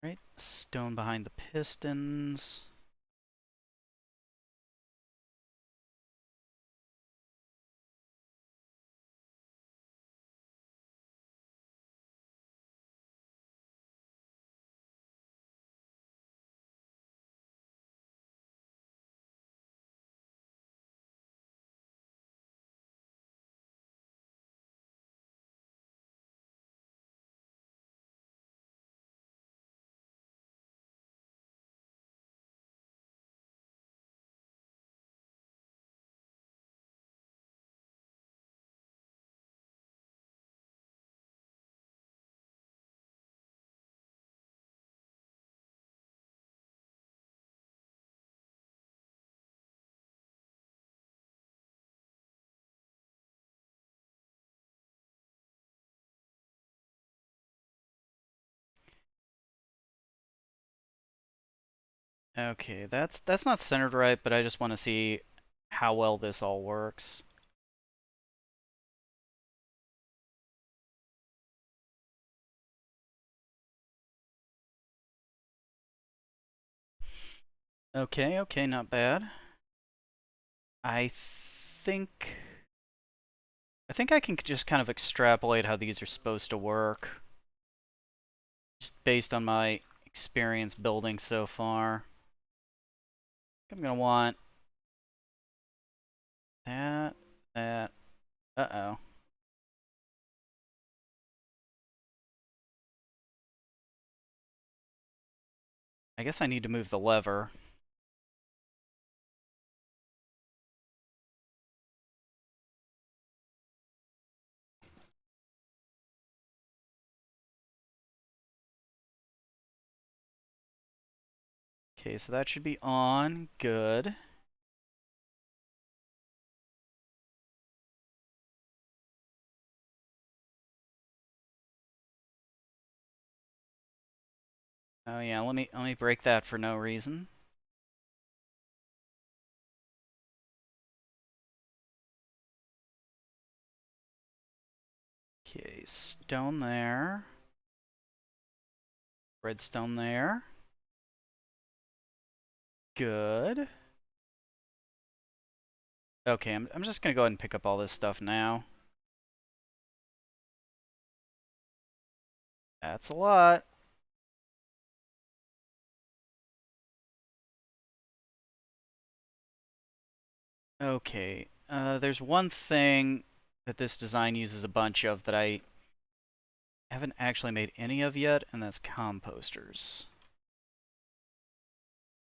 Right, stone behind the pistons. Okay, that's not centered right, but I just want to see how well this all works. Okay, not bad. I think I think I can just kind of extrapolate how these are supposed to work, just based on my experience building so far. I'm gonna want that, that. Uh-oh. I guess I need to move the lever. Okay, so that should be on. Good. Oh yeah, let me break that for no reason. Okay, stone there. Redstone there. Good. Okay, I'm just gonna go ahead and pick up all this stuff now. That's a lot. Okay, there's one thing that this design uses a bunch of that I haven't actually made any of yet, and that's composters.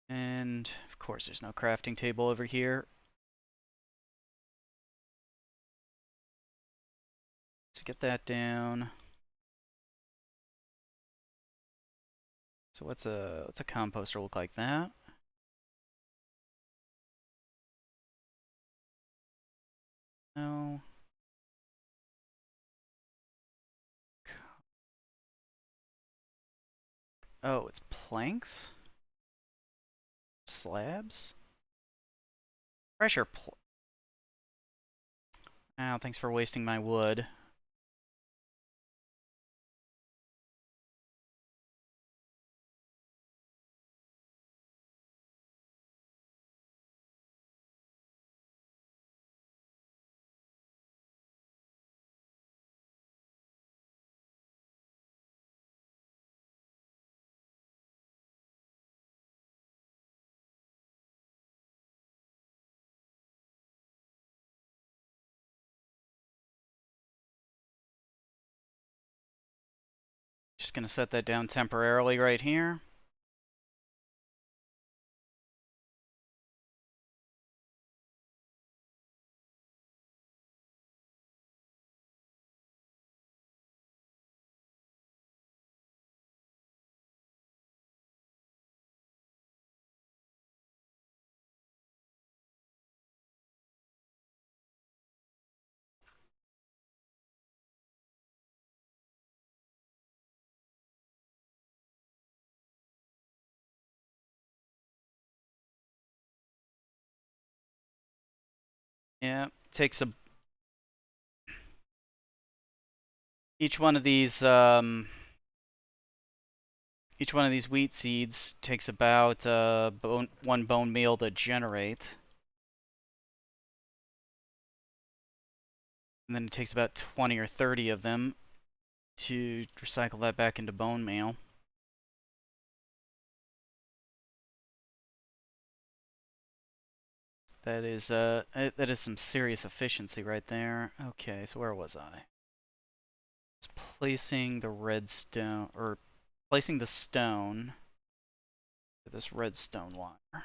And, of course, there's no crafting table over here. Let's get that down. So what's a composter look like that? No. Oh, it's planks? Slabs? Pressure pl Oh, thanks for wasting my wood. gonna set that down temporarily right here. Yeah, takes a each one of these each one of these wheat seeds takes about one bone meal to generate. And then it takes about 20 or 30 of them to recycle that back into bone meal. That is some serious efficiency right there. Okay, so where was I? It's placing the redstone, or placing the stone to this redstone wire.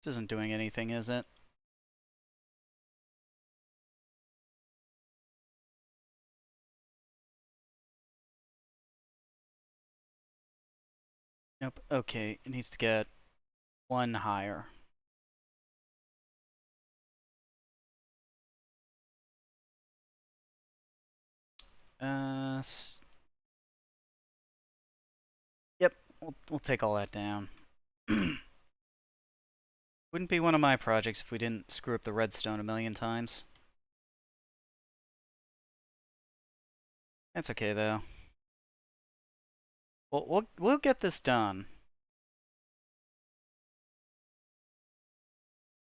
This isn't doing anything, is it? Nope. Okay, it needs to get one higher. Uh, yep, we'll take all that down. Wouldn't be one of my projects if we didn't screw up the redstone a million times. That's okay though. We'll get this done.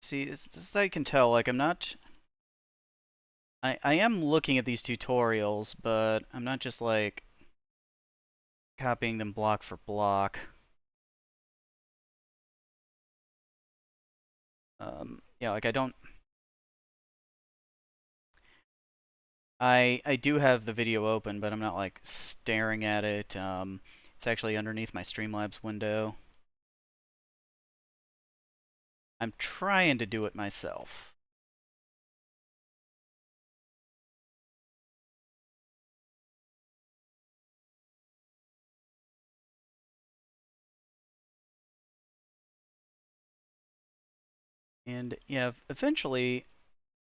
See, this is how you can tell. Like I am looking at these tutorials, but I'm not just like copying them block for block. Yeah, like I don't. I do have the video open, but I'm not like staring at it. It's actually underneath my Streamlabs window. I'm trying to do it myself. And yeah, eventually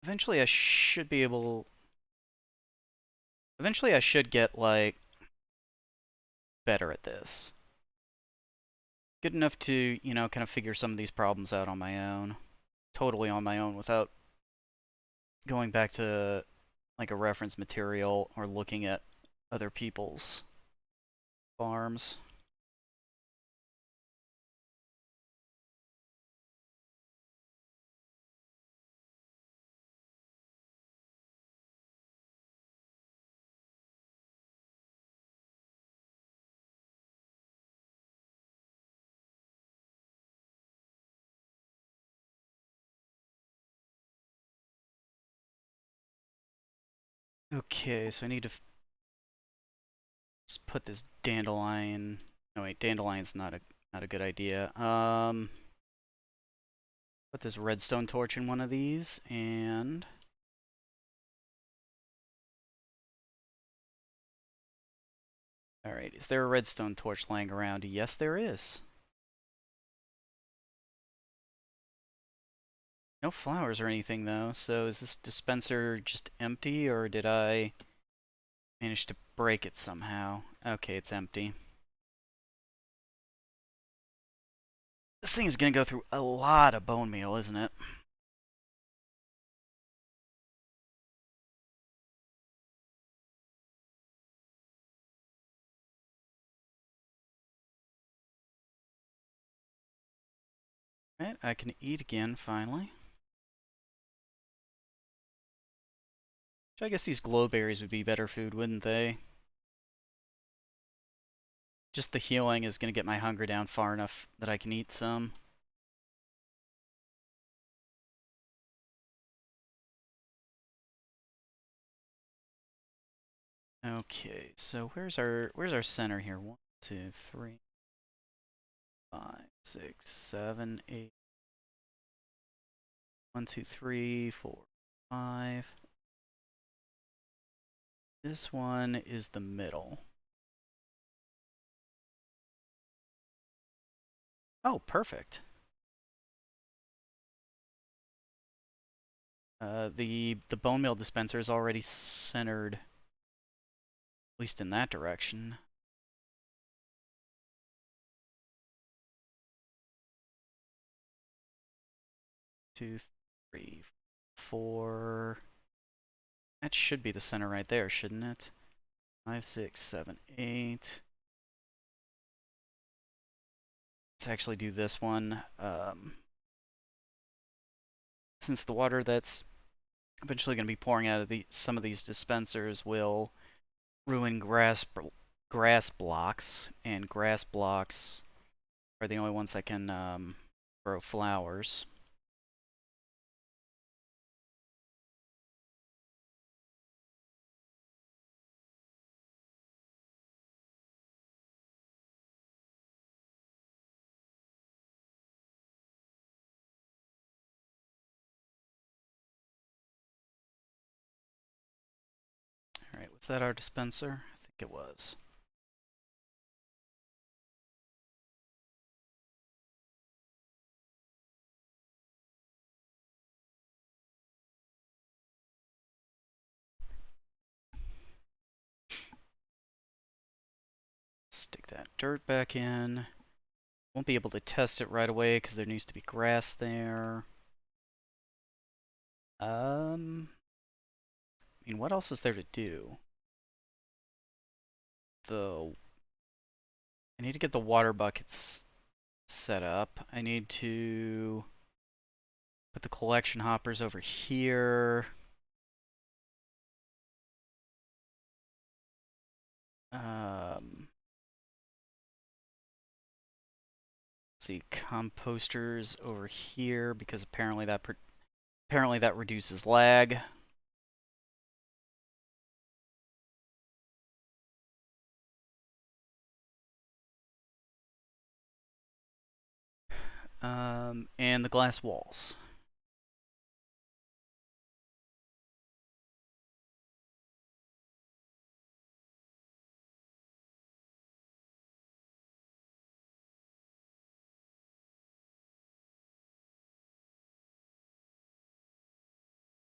I should be able. Eventually I should get like better at this. Good enough to, kind of figure some of these problems out on my own. Totally on my own without going back to like a reference material or looking at other people's farms. Okay, so I need to just put this dandelion. No wait, dandelion's not a good idea. Put this redstone torch in one of these, and all right, is there a redstone torch laying around? Yes, there is. No flowers or anything though. So is this dispenser just empty, or did I manage to break it somehow? Okay, it's empty. This thing is gonna go through a lot of bone meal, isn't it? Right, I can eat again finally. So I guess these glowberries would be better food, wouldn't they? Just the healing is going to get my hunger down far enough that I can eat some. Okay, so where's our center here? 1, 2, 3, 5, 6, 7, 8. 1, 2, 3, 4, 5. This one is the middle. Oh, perfect. The bone meal dispenser is already centered, at least in that direction. 2, 3, 4. That should be the center right there, shouldn't it? 5, 6, 7, 8. Let's actually do this one. Since the water that's eventually going to be pouring out of some of these dispensers will ruin grass blocks, and grass blocks are the only ones that can grow flowers. Alright, was that our dispenser? I think it was. Stick that dirt back in. Won't be able to test it right away because there needs to be grass there. I mean, what else is there to do? I need to get the water buckets set up. I need to put the collection hoppers over here. Let's see, composters over here because apparently that reduces lag. And the glass walls.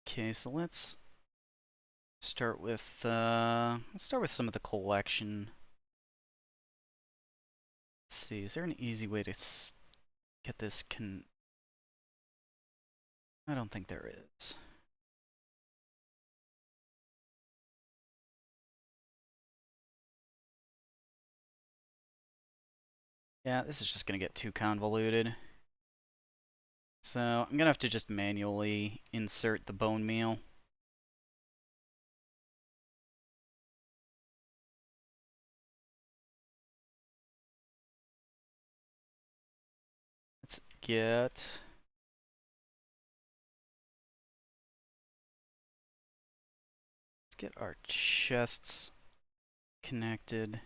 Okay, so let's start with some of the collection. Let's see, is there an easy way to get this I don't think there is. Yeah, this is just gonna get too convoluted. So I'm gonna have to just manually insert the bone meal. Let's get our chests connected.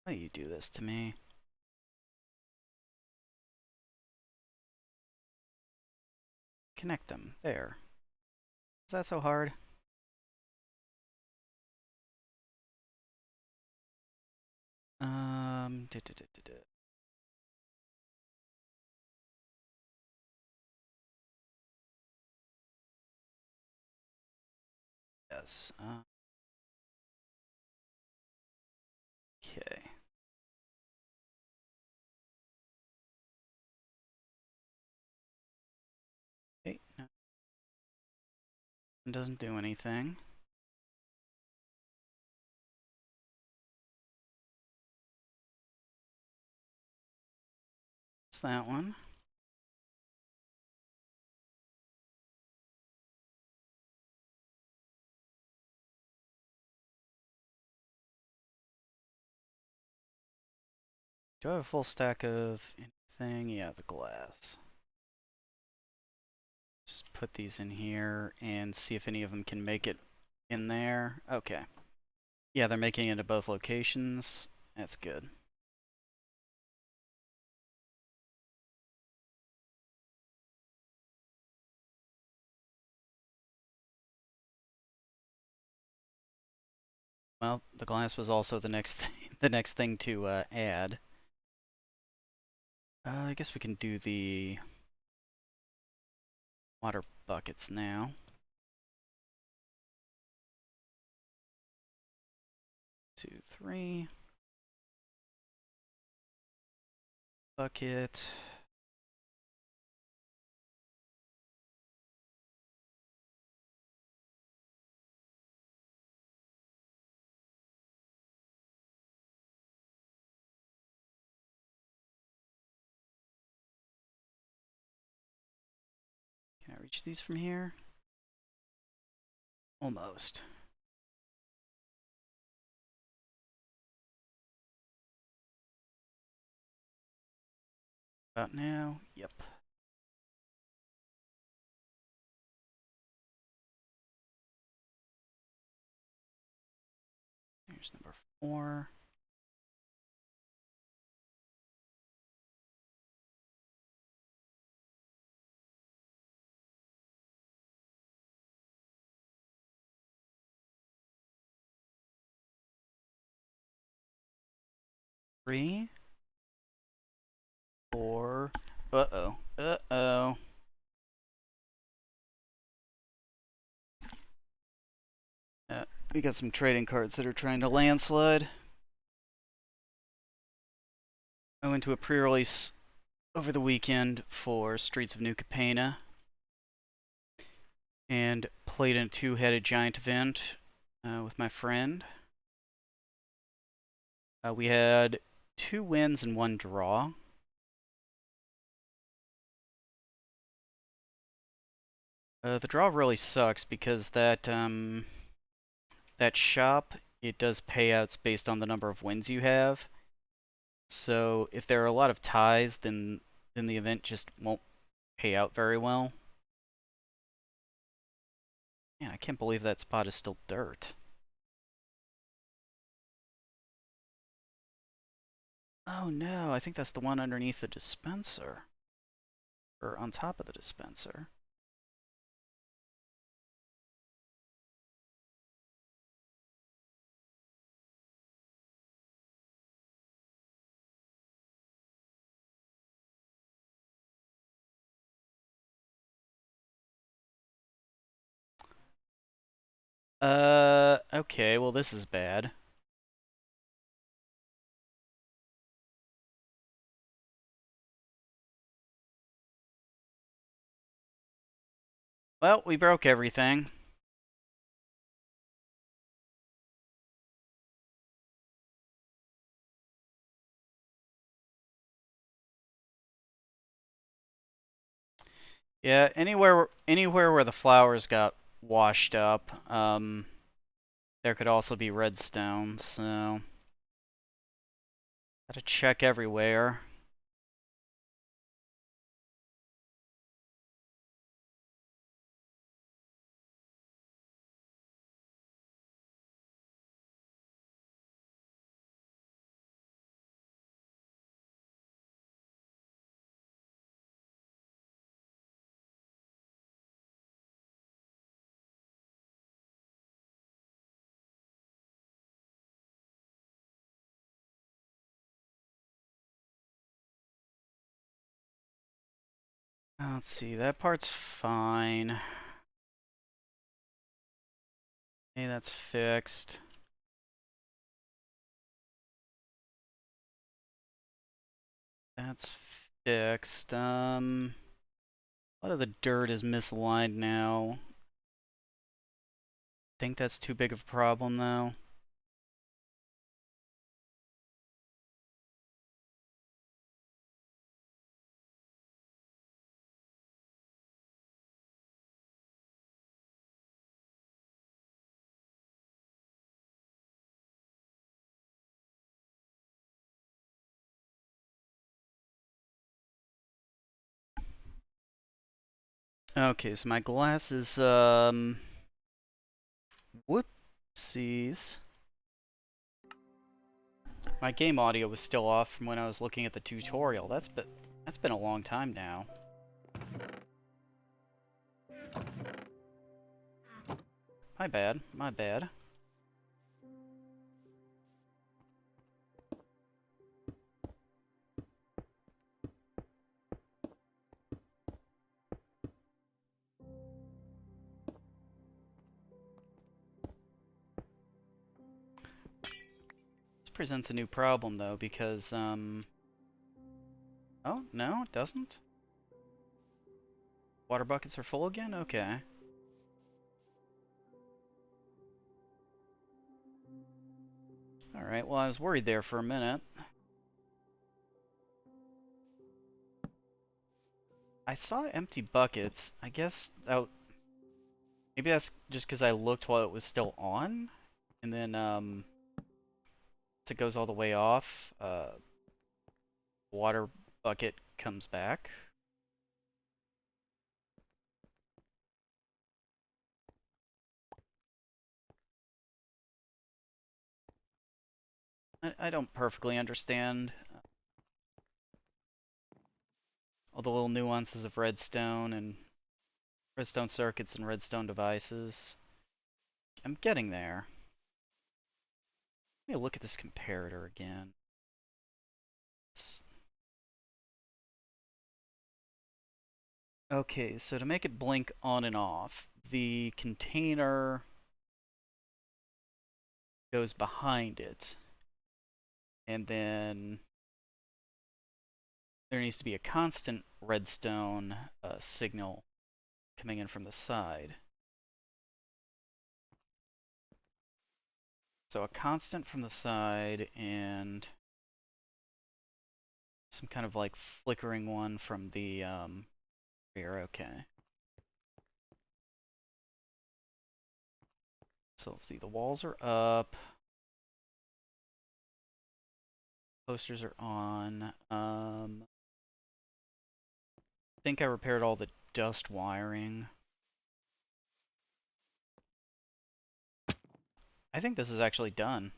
Why do you do this to me? Connect them. There. Is that so hard? Um, da, da, da, da, da. Yes. Okay. Hey, no. It doesn't do anything. It's that one. Do I have a full stack of anything? Yeah, the glass. Just put these in here and see if any of them can make it in there. Okay. Yeah, they're making it at both locations. That's good. Well, the glass was also the next thing to add. I guess we can do the water buckets now. 2, 3. Bucket. Can I reach these from here? Almost. About now? Yep. There's number 4. Three, 4. Uh-oh. Uh-oh. We got some trading cards that are trying to landslide. I went to a pre-release over the weekend for Streets of New Capenna and played in a 2-headed giant event with my friend. We had 2 wins and 1 draw. The draw really sucks because that shop, it does payouts based on the number of wins you have. So if there are a lot of ties, then the event just won't pay out very well. Man, I can't believe that spot is still dirt. Oh no, I think that's the one underneath the dispenser. Or on top of the dispenser. Okay, well this is bad. Well, we broke everything. Yeah, anywhere where the flowers got washed up, there could also be redstone, so gotta check everywhere. Let's see, that part's fine. Hey, that's fixed. That's fixed. A lot of the dirt is misaligned now. Think that's too big of a problem though. Okay, so my glass is, whoopsies. My game audio was still off from when I was looking at the tutorial. That's been a long time now. My bad, my bad. This presents a new problem though, because, oh, no, it doesn't? Water buckets are full again? Okay. Alright, well I was worried there for a minute. I saw empty buckets. I guess that maybe that's just because I looked while it was still on, and then once it goes all the way off, water bucket comes back. I don't perfectly understand all the little nuances of redstone and redstone circuits and redstone devices. I'm getting there. Let me look at this comparator again. Okay, so to make it blink on and off, the container goes behind it. And then there needs to be a constant redstone signal coming in from the side. So a constant from the side and some kind of like flickering one from the rear. Okay. So let's see, the walls are up. Posters are on. I think I repaired all the dust wiring. I think this is actually done.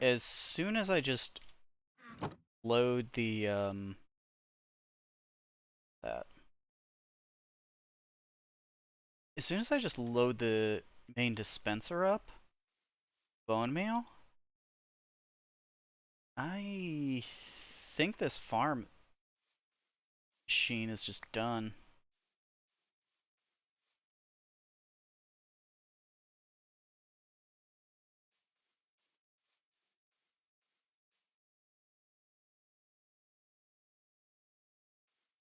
As soon as I just load the that as soon as I just load the main dispenser up, bone meal, I think this farm machine is just done.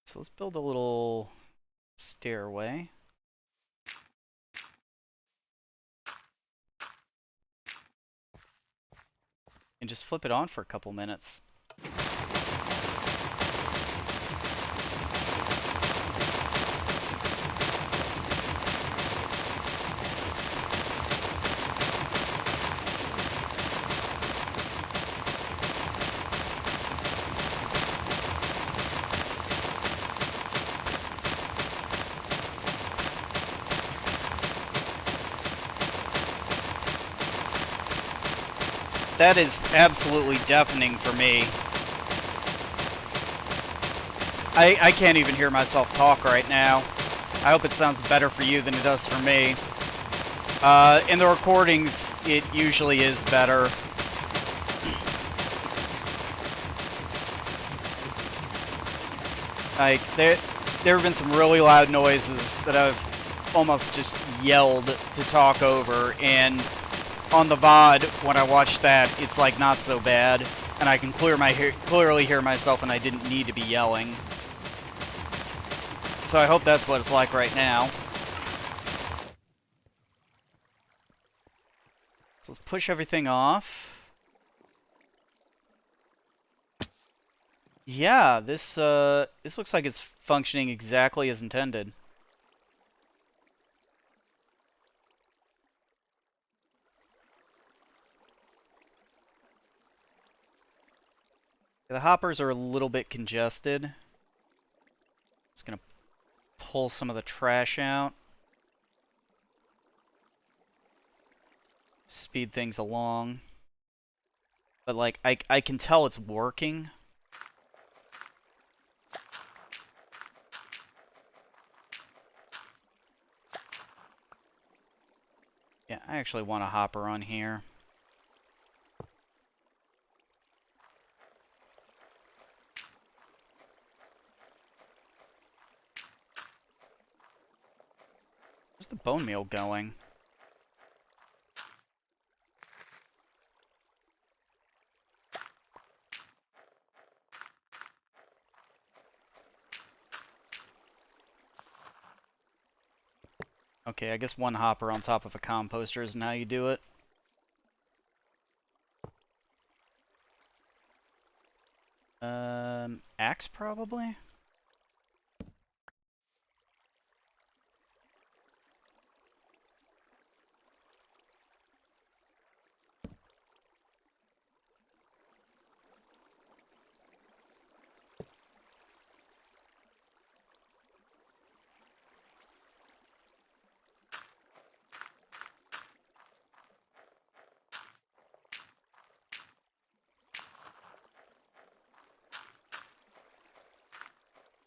So let's build a little stairway. And just flip it on for a couple minutes. That is absolutely deafening for me. I can't even hear myself talk right now. I hope it sounds better for you than it does for me. In the recordings, it usually is better. Like, there have been some really loud noises that I've almost just yelled to talk over, and on the VOD, when I watch that, it's like not so bad, and I can clearly hear myself, and I didn't need to be yelling. So I hope that's what it's like right now. So let's push everything off. Yeah, this looks like it's functioning exactly as intended. The hoppers are a little bit congested. Just gonna pull some of the trash out. Speed things along. But, like, I can tell it's working. Yeah, I actually want a hopper on here. Where's the bone meal going? Okay, I guess one hopper on top of a composter isn't how you do it. Axe probably?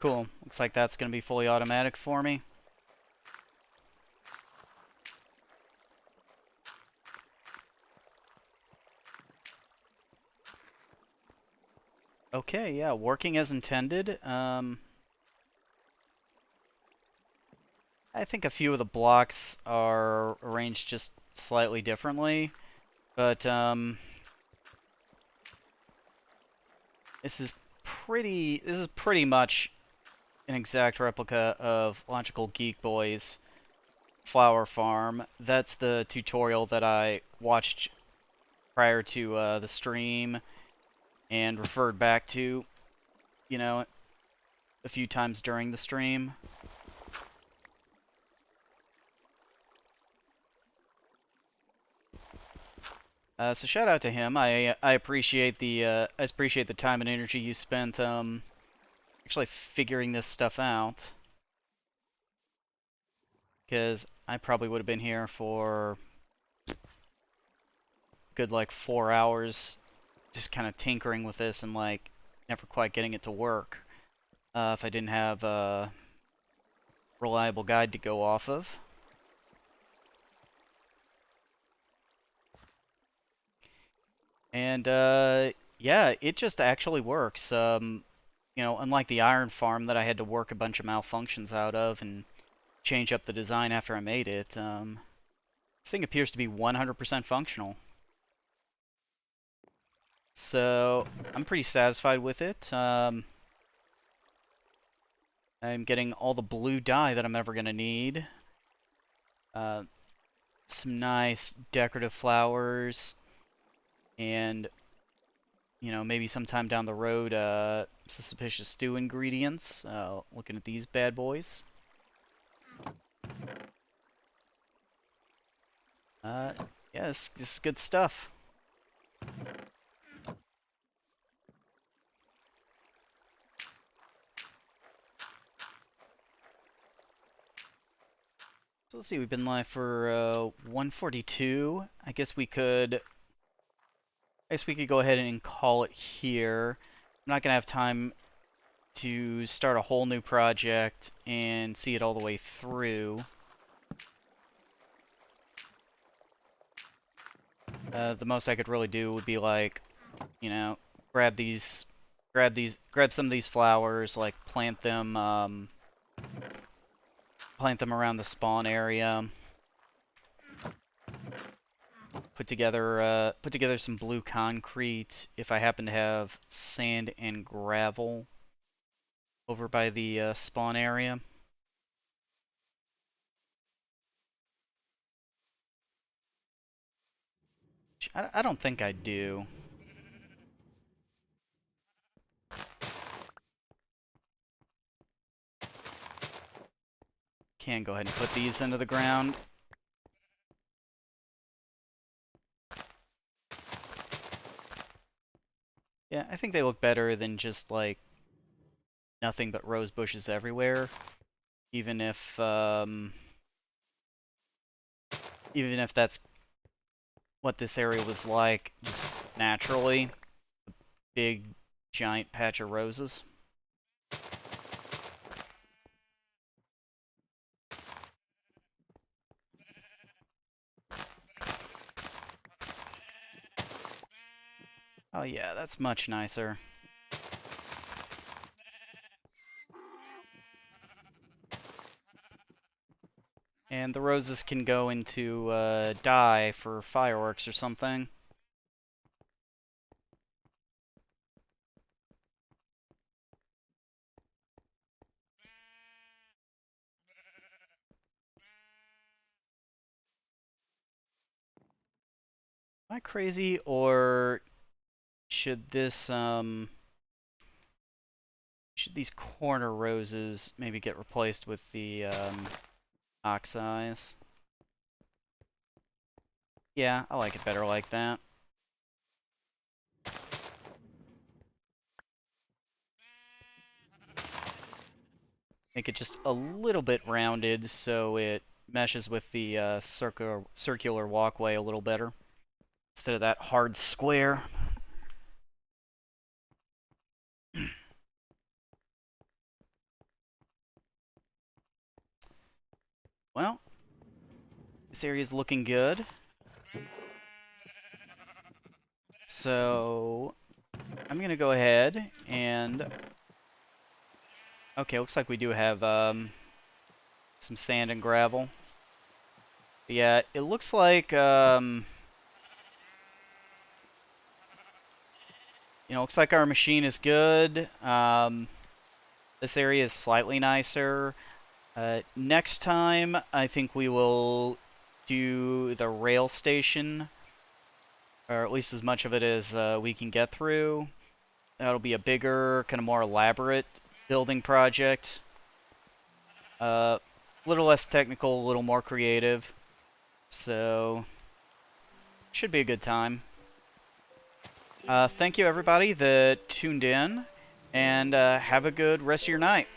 Cool. Looks like that's going to be fully automatic for me. Okay, yeah, working as intended. I think a few of the blocks are arranged just slightly differently, but this is pretty much an exact replica of Logical Geek Boy's Flower Farm. That's the tutorial that I watched prior to the stream and referred back to, you know, a few times during the stream. So shout out to him. I appreciate the time and energy you spent actually figuring this stuff out. Because I probably would have been here for good like 4 hours, just kind of tinkering with this and like never quite getting it to work. If I didn't have a reliable guide to go off of. And yeah, it just actually works. You know, unlike the iron farm that I had to work a bunch of malfunctions out of and change up the design after I made it, this thing appears to be 100% functional. So I'm pretty satisfied with it. I'm getting all the blue dye that I'm ever going to need. Some nice decorative flowers. And, you know, maybe sometime down the road, some suspicious stew ingredients. Looking at these bad boys. Yeah, this is good stuff. So let's see, we've been live for 142. I guess we could go ahead and call it here. I'm not gonna have time to start a whole new project and see it all the way through. The most I could really do would be like, you know, grab some of these flowers, like plant them around the spawn area. Put together some blue concrete if I happen to have sand and gravel over by the spawn area. I don't think I do. Can go ahead and put these into the ground. Yeah, I think they look better than just, like, nothing but rose bushes everywhere. Even if, even if that's what this area was like, just naturally. Big, giant patch of roses. Oh yeah, that's much nicer. And the roses can go into dye for fireworks or something. Am I crazy, or should this, should these corner roses maybe get replaced with the, oxeyes? Yeah, I like it better like that. Make it just a little bit rounded so it meshes with the circular walkway a little better instead of that hard square. Well, this area's looking good. So I'm gonna go ahead and okay, looks like we do have some sand and gravel. But yeah, it looks like looks like our machine is good. This area is slightly nicer. Next time, I think we will do the rail station, or at least as much of it as we can get through. That'll be a bigger, kind of more elaborate building project. A little less technical, a little more creative. So, should be a good time. Thank you, everybody that tuned in, and have a good rest of your night.